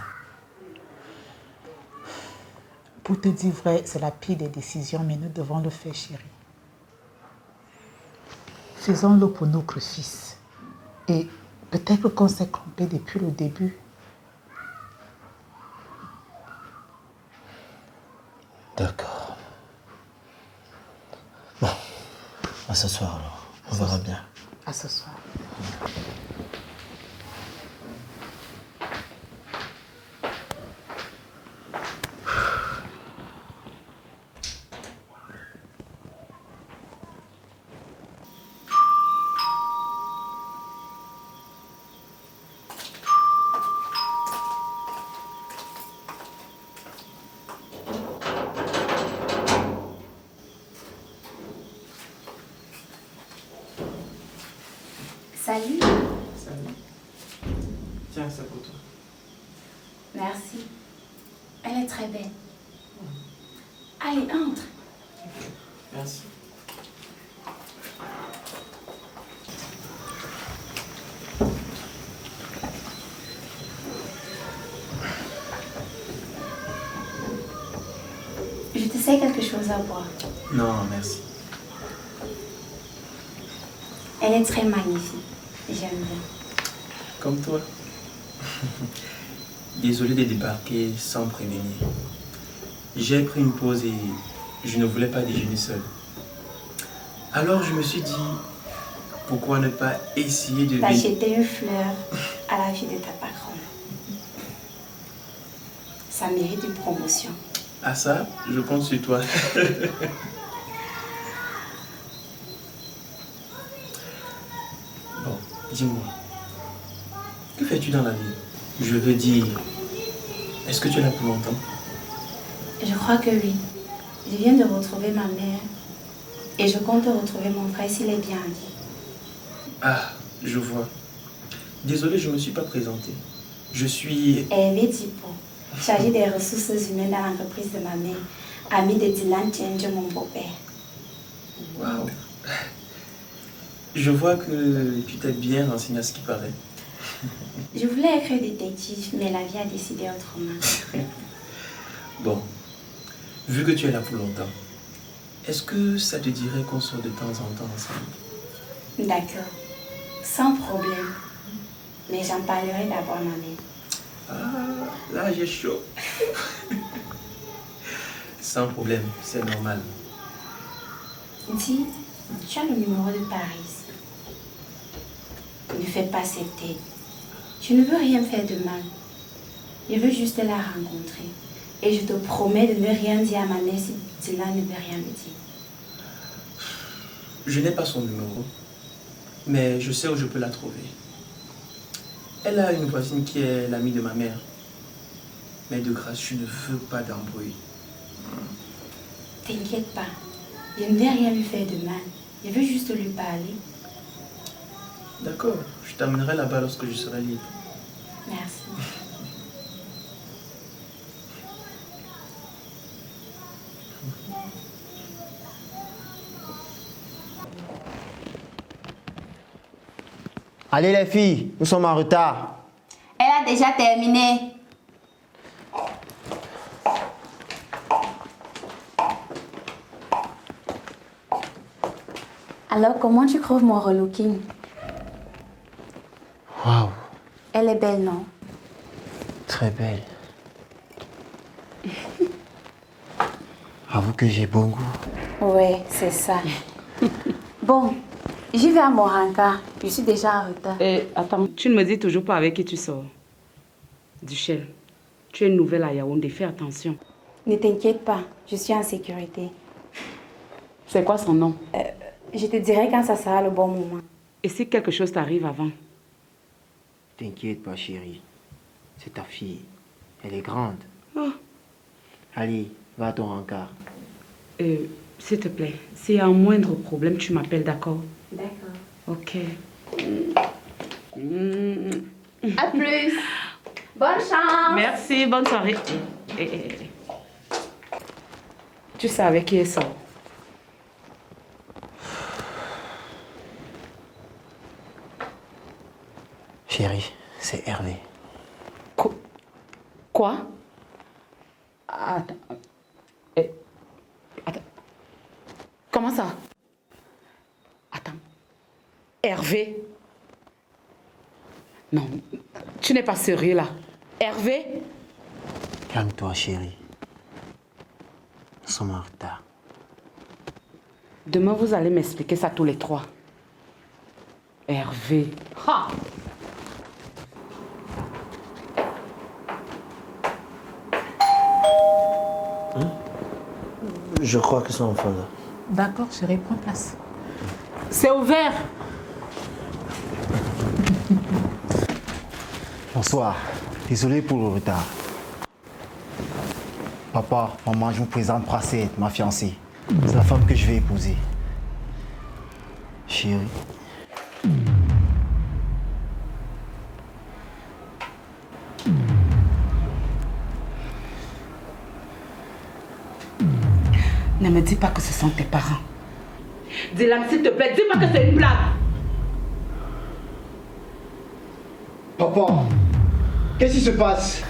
Pour te dire vrai, c'est la pire des décisions, mais nous devons le faire, chérie. Faisons-le pour notre fils. Et peut-être qu'on s'est trompé depuis le début. ce soir alors. On verra bien. À ce soir. Salut. Salut. Tiens, ça pour toi. Merci. Elle est très belle. Allez, entre. Merci. Je te sais quelque chose à boire. Non, merci. Elle est très magnifique. J'aime bien. Comme toi. Désolé de débarquer sans prévenir. J'ai pris une pause et je ne voulais pas déjeuner seul. Alors je me suis dit, pourquoi ne pas essayer de... D'acheter une fleur à la fille de ta patronne. Ça mérite une promotion. Ah ça, je compte sur toi. Bon, dis-moi, que fais-tu dans la vie? Je veux dire, est-ce que tu es là pour longtemps? Je crois que oui. Je viens de retrouver ma mère et je compte retrouver mon frère s'il est bien dit. Ah, je vois. Désolé, je ne me suis pas présenté. Je suis... Hervé Tipo, chargé des ressources humaines dans l'entreprise de ma mère, ami de Dylan Change, mon beau-père. Waouh. Je vois que tu t'es bien renseigné à ce qui paraît. Je voulais être détective, mais la vie a décidé autrement. Bon, vu que tu es là pour longtemps, est-ce que ça te dirait qu'on sort de temps en temps ensemble? D'accord, sans problème. Mais j'en parlerai d'abord à ma mère. Ah, là j'ai chaud. Sans problème, c'est normal. Dis, tu as le numéro de Paris. Ne fais pas cette tête. Je ne veux rien faire de mal. Je veux juste la rencontrer. Et je te promets de ne rien dire à ma mère si Dylan ne veut rien me dire. Je n'ai pas son numéro, mais je sais où je peux la trouver. Elle a une voisine qui est l'amie de ma mère. Mais de grâce, je ne veux pas d'embrouille. T'inquiète pas. Je ne vais rien lui faire de mal. Je veux juste lui parler. D'accord, je t'amènerai là-bas lorsque je serai libre. Merci. Allez les filles, nous sommes en retard. Elle a déjà terminé. Alors, comment tu trouves mon relooking? Waouh, Elle est belle, non? très belle. Avoue que j'ai bon goût. Ouais, c'est ça. Bon, j'y vais à mon rencard. Je suis déjà en retard. Et attends, tu ne me dis toujours pas avec qui tu sors. Duchel, tu es nouvelle à Yaoundé, fais attention. Ne t'inquiète pas, je suis en sécurité. C'est quoi son nom? Je te dirai quand ça sera le bon moment. Et si quelque chose t'arrive avant? T'inquiète pas, chérie. C'est ta fille. Elle est grande. Oh. Allez, va à ton rencard. S'il te plaît, s'il y a un moindre problème, tu m'appelles, d'accord? D'accord. Ok. À plus. Bonne chance. Merci, bonne soirée. Tu sais avec qui elle sort? Chérie, c'est Hervé. Quoi? Attends. Attends. Comment ça? Attends. Hervé? Non, tu n'es pas sérieux là. Hervé? Calme-toi, chérie. Nous sommes en retard. Demain, vous allez m'expliquer ça tous les trois. Hervé. Ha! Je crois que c'est enfant là. D'accord, chérie, prends place. C'est ouvert. Bonsoir. Désolé pour le retard. Papa, maman, je vous présente Prasset, ma fiancée. C'est la femme que je vais épouser. Chérie. Ne me dis pas que ce sont tes parents. Dylan, s'il te plaît, dis-moi que c'est une blague. Papa, qu'est-ce qui se passe?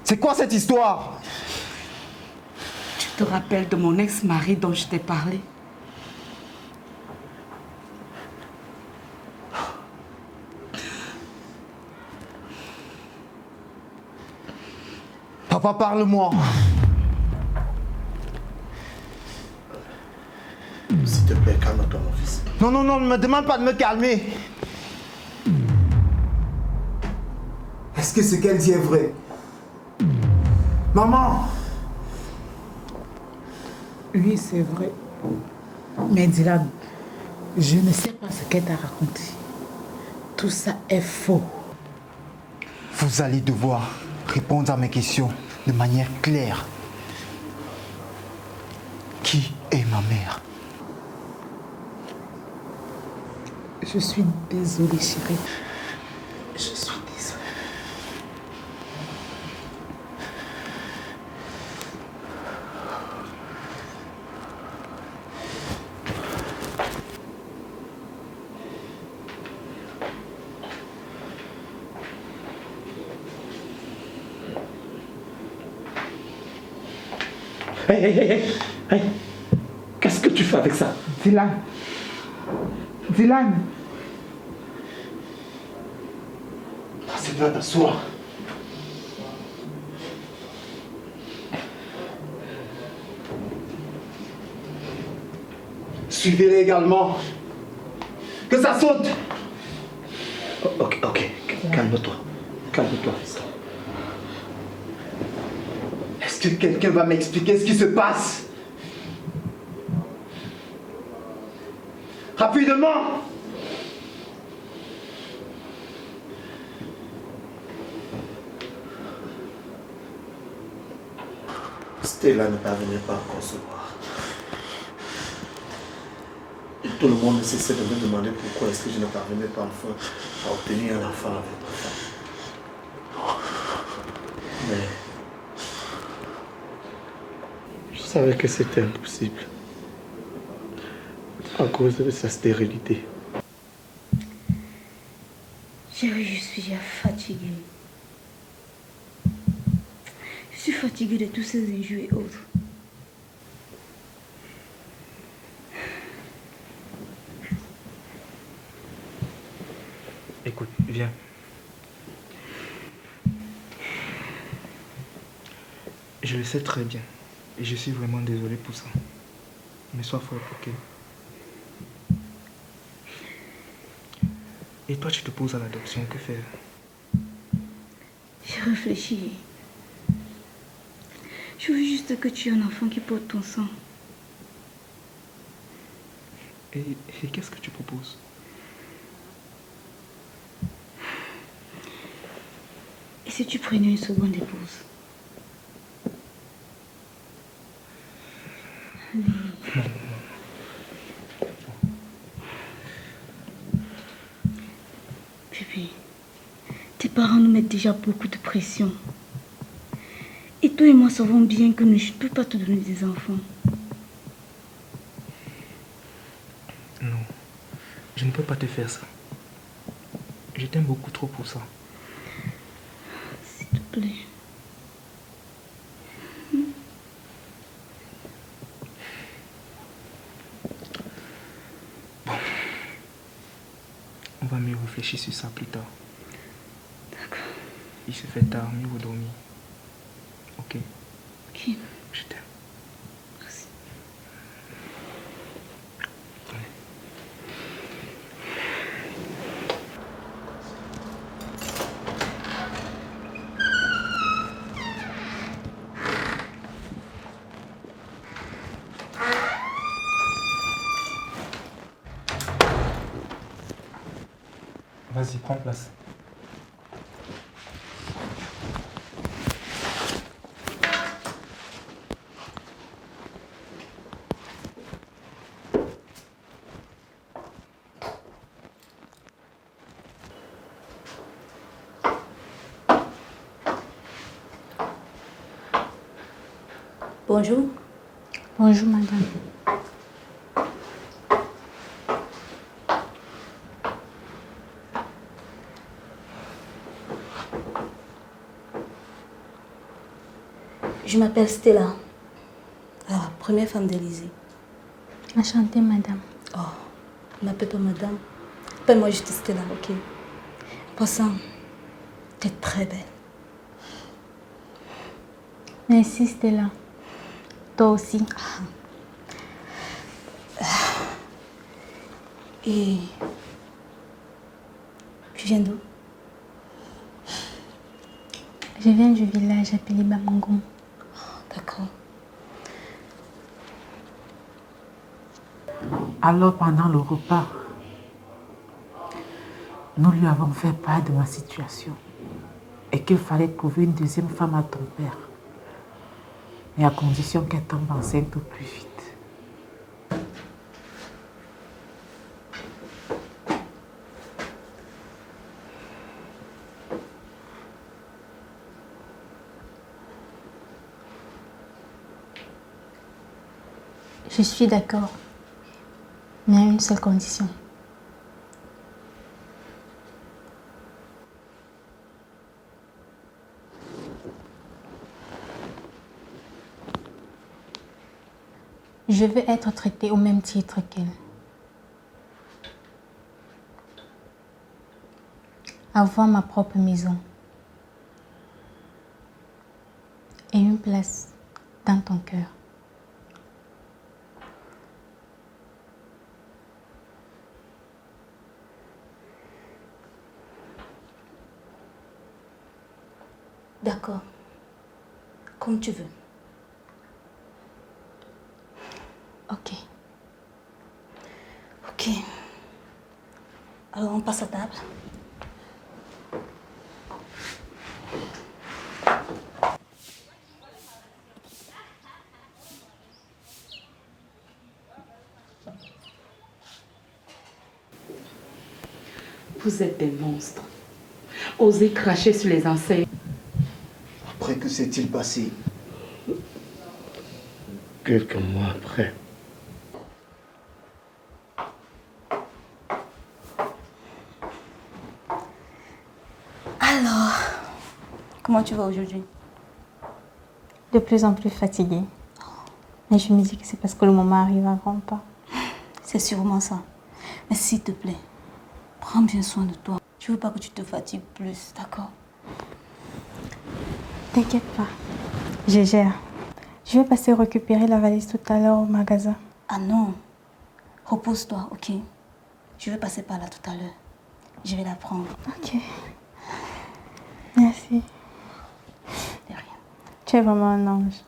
C'est quoi cette histoire? Tu te rappelles de mon ex-mari dont je t'ai parlé? Papa, parle-moi. S'il te plaît, calme-toi, mon fils. Non, non, non, ne me demande pas de me calmer. Est-ce que ce qu'elle dit est vrai? Maman! Oui, c'est vrai. Mais Dylan, je ne sais pas ce qu'elle t'a raconté. Tout ça est faux. Vous allez devoir répondre à mes questions de manière claire. Qui est ma mère? Je suis désolée, chérie. Je suis désolée. Hey, qu'est-ce que tu fais avec ça? Dylan. Dylan. C'est là t'asseoir. Suivez-les également. Que ça saute. Ok, calme-toi. Calme-toi. Est-ce que quelqu'un va m'expliquer ce qui se passe? Rapidement! Stella ne parvenait pas à concevoir. Et tout le monde ne cessait de me demander pourquoi est-ce que je ne parvenais pas enfin à obtenir un enfant avec ma femme. Mais Je savais que c'était impossible. À cause de sa stérilité. Chérie, je suis déjà fatiguée. Je suis fatiguée de tous ces injures et autres. Écoute, viens. Je le sais très bien. Et je suis vraiment désolé pour ça. Mais sois fort, ok? Et toi, tu te poses à l'adoption, que faire? J'ai réfléchi. Je veux juste que tu aies un enfant qui porte ton sang. Et qu'est-ce que tu proposes? Et si tu prenais une seconde épouse? Allez. Bébé, tes parents nous mettent déjà beaucoup de pression. Et toi et moi savons bien que je ne peux pas te donner des enfants. Non, je ne peux pas te faire ça. Je t'aime beaucoup trop pour ça. S'il te plaît. Bon. On va mieux réfléchir sur ça plus tard. D'accord. Il se fait tard, mieux vaut dormir. Ok. Vas-y, prends place. Bonjour. Bonjour, madame. Je m'appelle Stella. La première femme d'Élysée. Enchantée, madame. Oh, ne m'appelle pas madame. Appelle-moi juste Stella, ok? Passant, tu es très belle. Merci, Stella. Toi aussi. Et tu viens d'où? Je viens du village appelé Bamangom. D'accord. Alors pendant le repas, nous lui avons fait part de ma situation et qu'il fallait trouver une deuxième femme à ton père. Et à condition qu'elle tombe enceinte au plus vite. Je suis d'accord. Mais à une seule condition. Je veux être traitée au même titre qu'elle. Avoir ma propre maison. Et une place dans ton cœur. D'accord. Comme tu veux. Ok. Ok. Alors on passe à table. Vous êtes des monstres. Osez cracher sur les enseignes. Après, que s'est-il passé? Quelques mois après. Alors, comment tu vas aujourd'hui? De plus en plus fatiguée. Mais je me dis que c'est parce que le moment arrive à grands pas. C'est sûrement ça. Mais s'il te plaît, prends bien soin de toi. Je veux pas que tu te fatigues plus, d'accord? T'inquiète pas. Je gère. Je vais passer récupérer la valise tout à l'heure au magasin. Ah non. Repose-toi, ok? Je vais passer par là tout à l'heure. Je vais la prendre. Ok. Merci. De rien. Tu es vraiment un ange.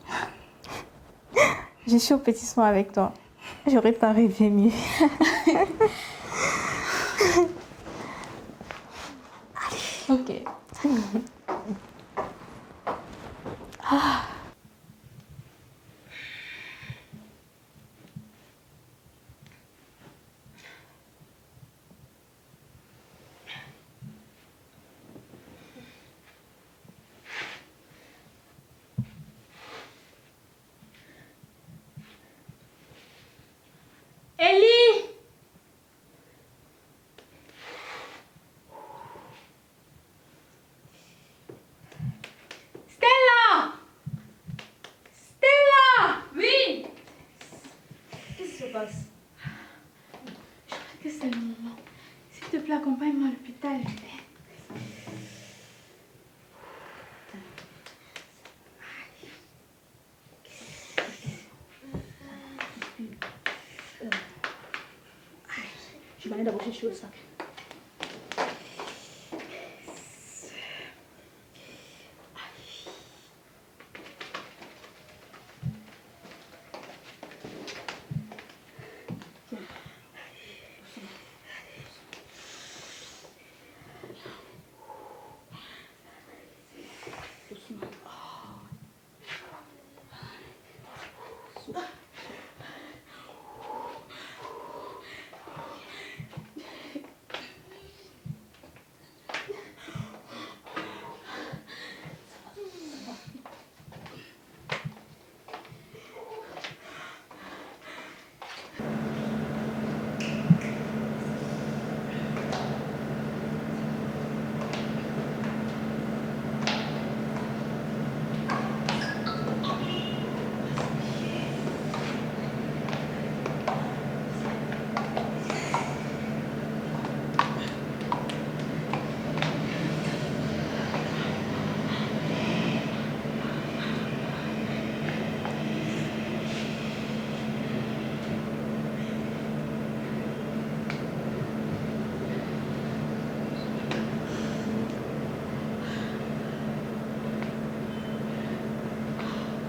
Je suis au petit soin avec toi. J'aurais pas rêvé mieux. Ok. Ah. Ellie! Stella! Stella! Oui! Qu'est-ce qui se passe? Je crois que c'est le moment. S'il te plaît, accompagne-moi à l'hôpital. Je vais aller d'abord chercher le sac.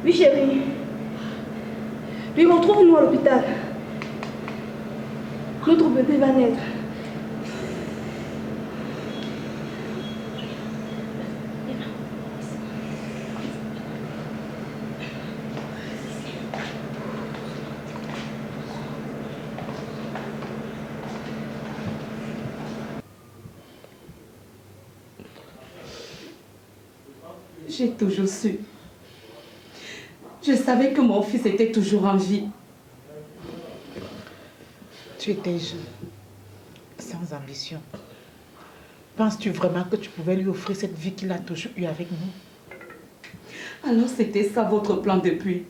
Oui, chérie. Oui, retrouve-nous à l'hôpital. Notre bébé va naître. J'ai toujours su. Je savais que mon fils était toujours en vie. Tu étais jeune, sans ambition. Penses-tu vraiment que tu pouvais lui offrir cette vie qu'il a toujours eue avec nous? Alors c'était ça votre plan depuis.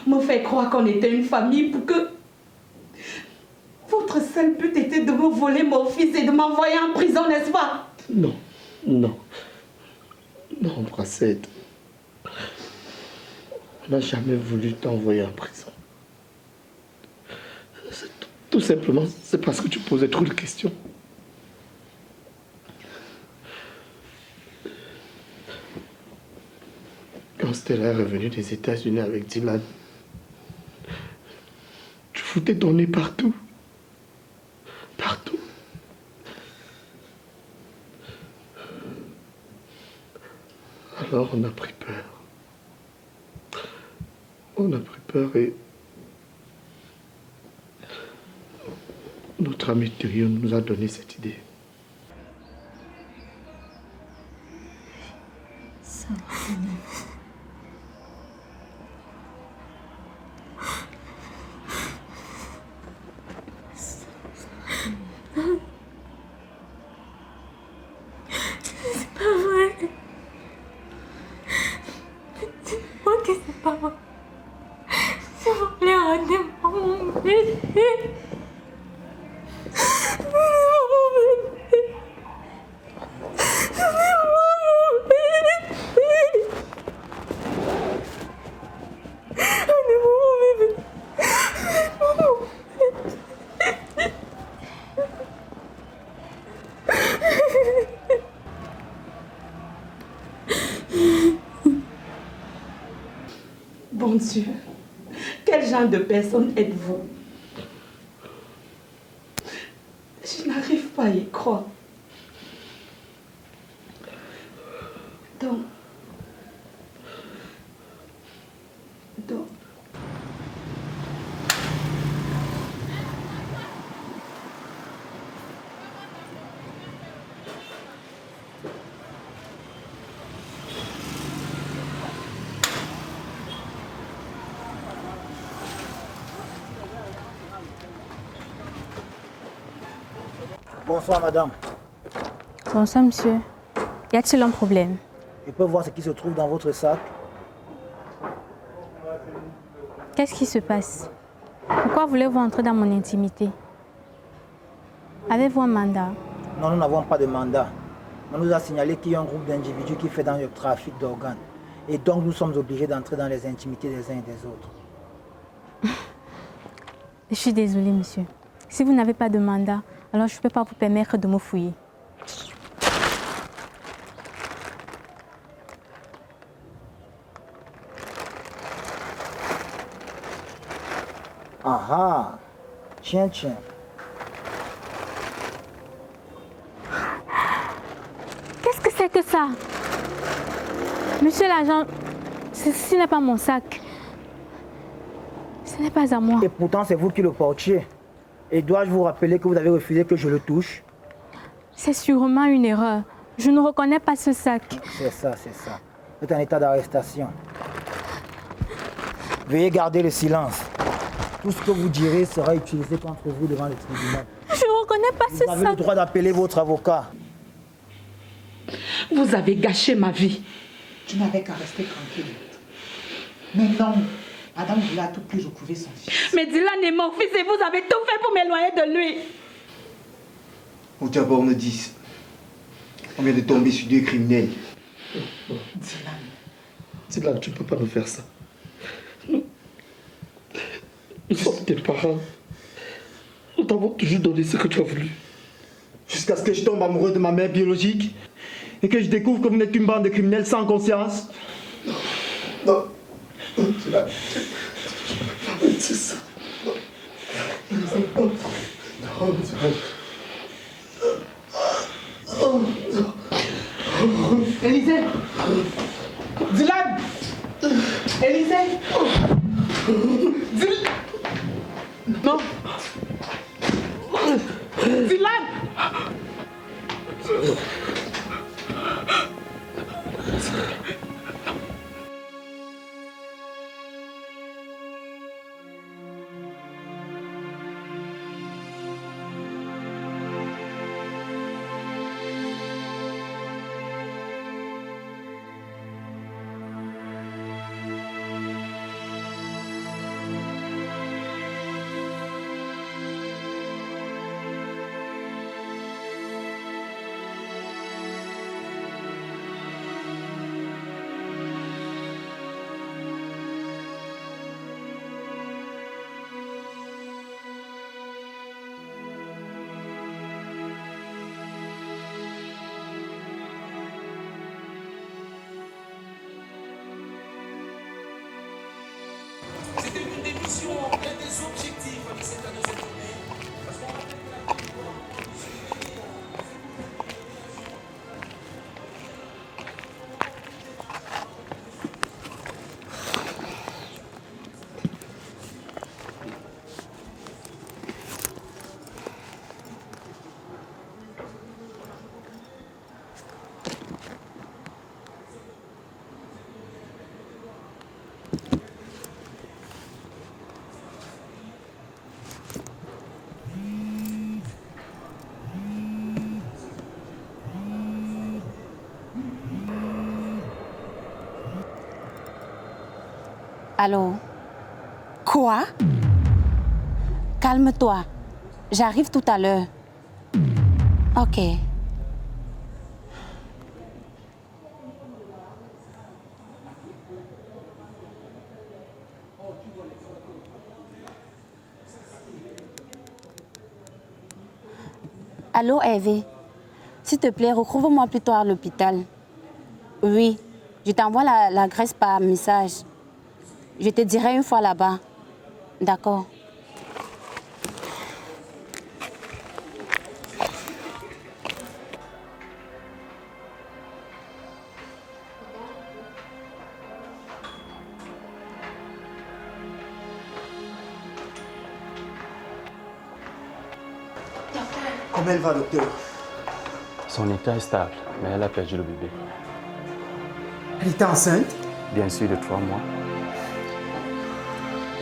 Me faire croire qu'on était une famille pour que... Votre seul but était de me voler mon fils et de m'envoyer en prison, n'est-ce pas? Non, non. Non, Brassette. On n'a jamais voulu t'envoyer en prison. Tout simplement, c'est parce que tu posais trop de questions. Quand Stella est revenue des États-Unis avec Dylan, tu foutais ton nez partout. Partout. Alors on a pris peur. On a pris peur et notre ami Thérion nous a donné cette idée. Ça va. C'est pas vrai. Dis-moi que c'est pas vrai. S'il vous plaît, rendez-moi mon bébé. Rendez-moi mon bébé. Rendez-moi mon bébé. Rendez-moi mon bébé. Rendez-moi mon bébé. Bon Dieu, quel genre de personne êtes-vous? Je n'arrive pas à y croire. Donc... Bonsoir madame. Bonsoir monsieur. Y a-t-il un problème? Je peux voir ce qui se trouve dans votre sac? Qu'est-ce qui se passe? Pourquoi voulez-vous entrer dans mon intimité? Avez-vous un mandat? Non, nous n'avons pas de mandat. On nous a signalé qu'il y a un groupe d'individus qui fait dans le trafic d'organes. Et donc nous sommes obligés d'entrer dans les intimités des uns et des autres. Je suis désolée monsieur. Si vous n'avez pas de mandat, alors je ne peux pas vous permettre de me fouiller. Ah ah! Tiens, tiens. Qu'est-ce que c'est que ça? Monsieur l'agent, ceci n'est pas mon sac. Ce n'est pas à moi. Et pourtant, c'est vous qui le portiez. Et dois-je vous rappeler que vous avez refusé que je le touche? C'est sûrement une erreur. Je ne reconnais pas ce sac. C'est ça, c'est ça. Vous êtes en état d'arrestation. Veuillez garder le silence. Tout ce que vous direz sera utilisé contre vous devant le tribunal. Je ne reconnais pas ce sac. Vous avez le droit d'appeler votre avocat. Vous avez gâché ma vie. Tu n'avais qu'à rester tranquille. Mais non, Madame voulait à tout prix retrouver son fils. Mais Dylan est mon fils et vous avez tout fait pour m'éloigner de lui. Au d'abord, nous disent. On vient de tomber sur 2 criminels. Dylan, tu ne peux pas me faire ça. Nous sommes tes parents. Nous t'avons toujours donné ce que tu as voulu. Jusqu'à ce que je tombe amoureux de ma mère biologique et que je découvre que vous n'êtes qu'une bande de criminels sans conscience. Non. Dylan. C'est ça. Non. Non, Dylan. Élisée! Dylan! Élisée! Dylan! Non! Dylan! C'était une démission et des objectifs avec cette année cette journée. Parce qu'on rappelle que la victoire. Allô? Quoi? Calme-toi. J'arrive tout à l'heure. Ok. Allô, Hervé? S'il te plaît, retrouve-moi plus tard à l'hôpital. Oui, je t'envoie l'adresse par message. Je te dirai une fois là-bas. D'accord. Comment elle va, docteur? Son état est stable, mais elle a perdu le bébé. Elle était enceinte? Bien sûr, de 3 mois.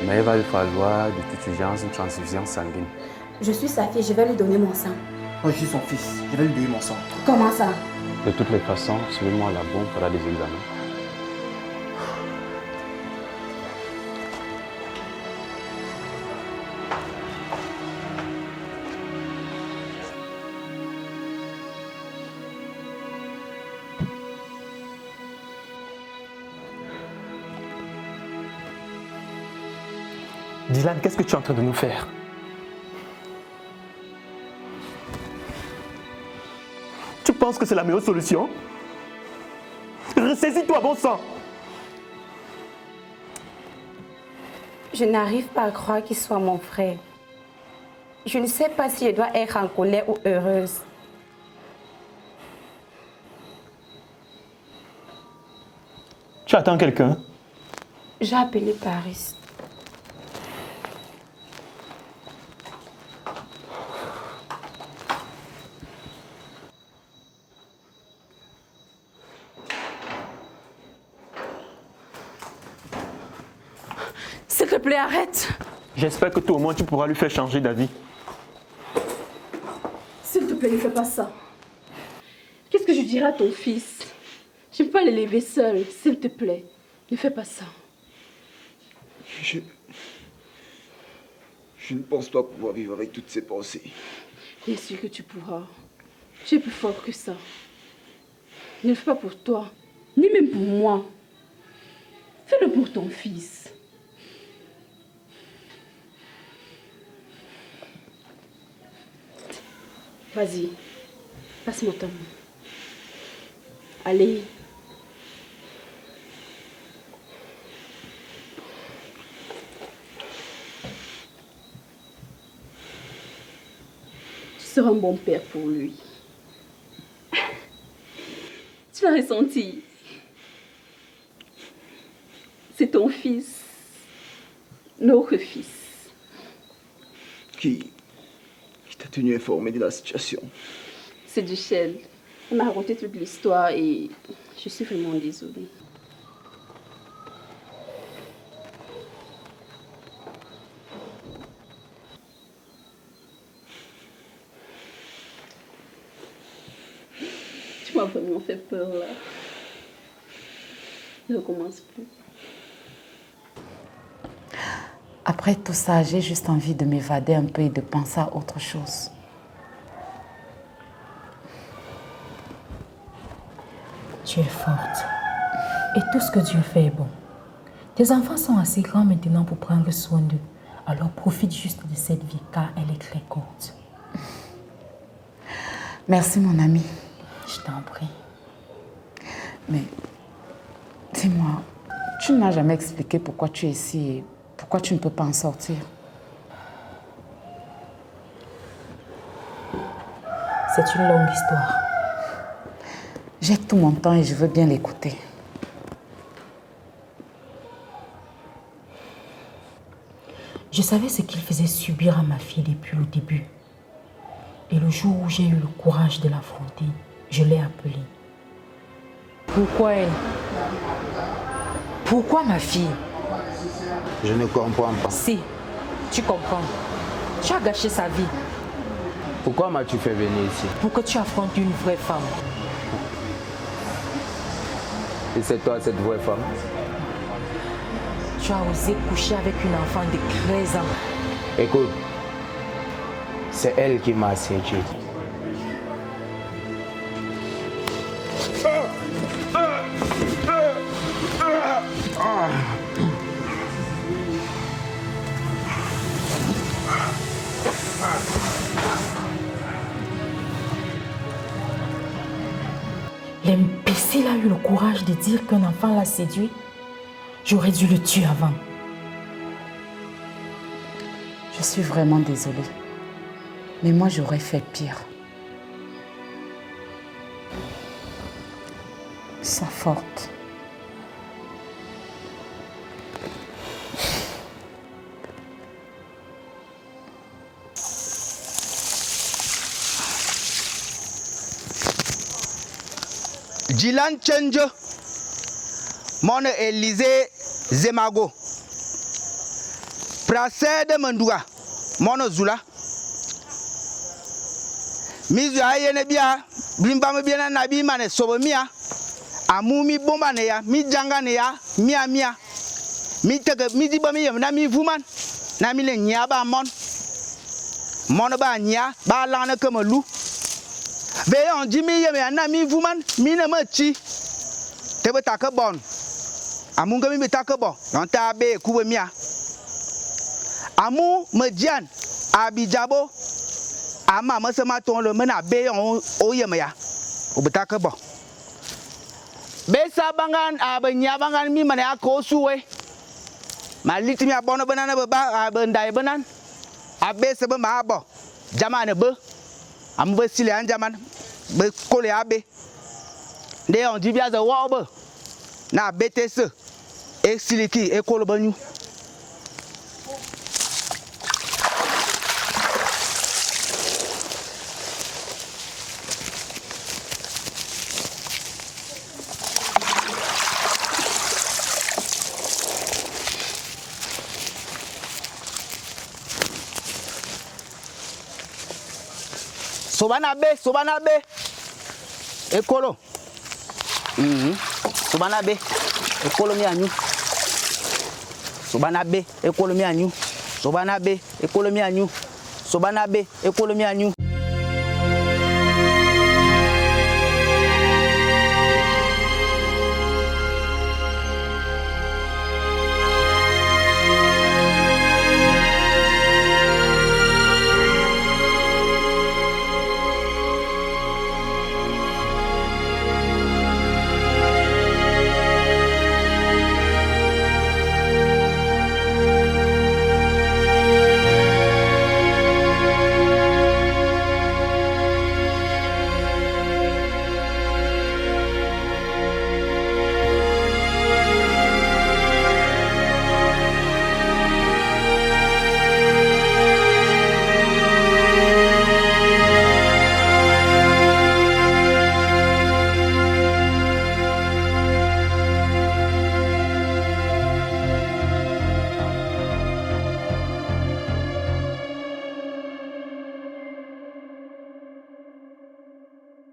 Mais il va lui falloir de toute urgence une transfusion sanguine. Je suis sa fille, je vais lui donner mon sang. Moi, je suis son fils, je vais lui donner mon sang. Comment ça? De toutes les façons, suivez-moi à la bombe, on fera des examens. Dylan, qu'est-ce que tu es en train de nous faire? Tu penses que c'est la meilleure solution? Ressaisis-toi, bon sang! Je n'arrive pas à croire qu'il soit mon frère. Je ne sais pas si je dois être en colère ou heureuse. Tu attends quelqu'un? J'ai appelé Paris. te plaît, arrête. J'espère que toi au moins tu pourras lui faire changer d'avis. S'il te plaît, ne fais pas ça. Qu'est-ce que je dirai à ton fils? Je ne peux pas l'élever seul, s'il te plaît. Ne fais pas ça. Je ne pense pas pouvoir vivre avec toutes ces pensées. Bien sûr que tu pourras. Tu es plus fort que ça. Ne le fais pas pour toi, ni même pour moi. Fais-le pour ton fils. Vas-y, passe-moi ta main. Allez. Tu seras un bon père pour lui. Tu l'as ressenti. C'est ton fils. Notre fils. Qui t'a tenu informé de la situation? C'est Duchel. On m'a raconté toute l'histoire et je suis vraiment désolée. Tu m'as vraiment fait peur là. Ne recommence plus. Après tout ça, j'ai juste envie de m'évader un peu et de penser à autre chose. Tu es forte. Et tout ce que Dieu fait est bon. Tes enfants sont assez grands maintenant pour prendre soin d'eux. Alors profite juste de cette vie car elle est très courte. Merci mon ami. Je t'en prie. Mais dis-moi, tu ne m'as jamais expliqué pourquoi tu es ici et pourquoi tu ne peux pas en sortir. C'est une longue histoire. J'ai tout mon temps et je veux bien l'écouter. Je savais ce qu'il faisait subir à ma fille depuis le début. Et le jour où j'ai eu le courage de l'affronter, je l'ai appelée. Pourquoi elle? Pourquoi ma fille? Je ne comprends pas. Si, tu comprends. Tu as gâché sa vie. Pourquoi m'as-tu fait venir ici? Pour que tu affrontes une vraie femme. Et c'est toi cette vraie femme? Tu as osé coucher avec une enfant de 13 ans. Écoute, c'est elle qui m'a séduit. L'imbécile a eu le courage de dire qu'un enfant l'a séduit. J'aurais dû le tuer avant. Je suis vraiment désolée. Mais moi, j'aurais fait pire. Sois forte. Dylan Chenjo, mon Élisée Zemago, Prasé de Mandouga, mon Zula. Mizu ayene bia, blimba me bien na bi mane sobomia. Amu mi bomba ne ya, mi janga ne ya, mia. Mi tege mi di ba mi yem na mi vuman. Na mi le nya ba mon. Mon ba nya, ba lana comme loup. Veille on dit mi yem na mi vuman, mi ne me chi. Te be taka bon. Amu nga mi be taka bon. On ta be kuwe mia. Amu me dian, abijabo. Ama masa maton le mena be o yema ya obutaka bo be sabangan abanya bangan mi mane akosuwe maliti mi abono banana be ba abendai banan abe sebe ma bo jamane be am be sile an jaman be kole abe de on di bia za wa be na betese e siliki e kolo banyu. Sobana B. Ekolo. Sobana B. Ekolo mi anyu. Sobana B. Ekolo mi anyu. Sobana B. Ekolo mi anyu. Sobana B. Ekolo mi anyu.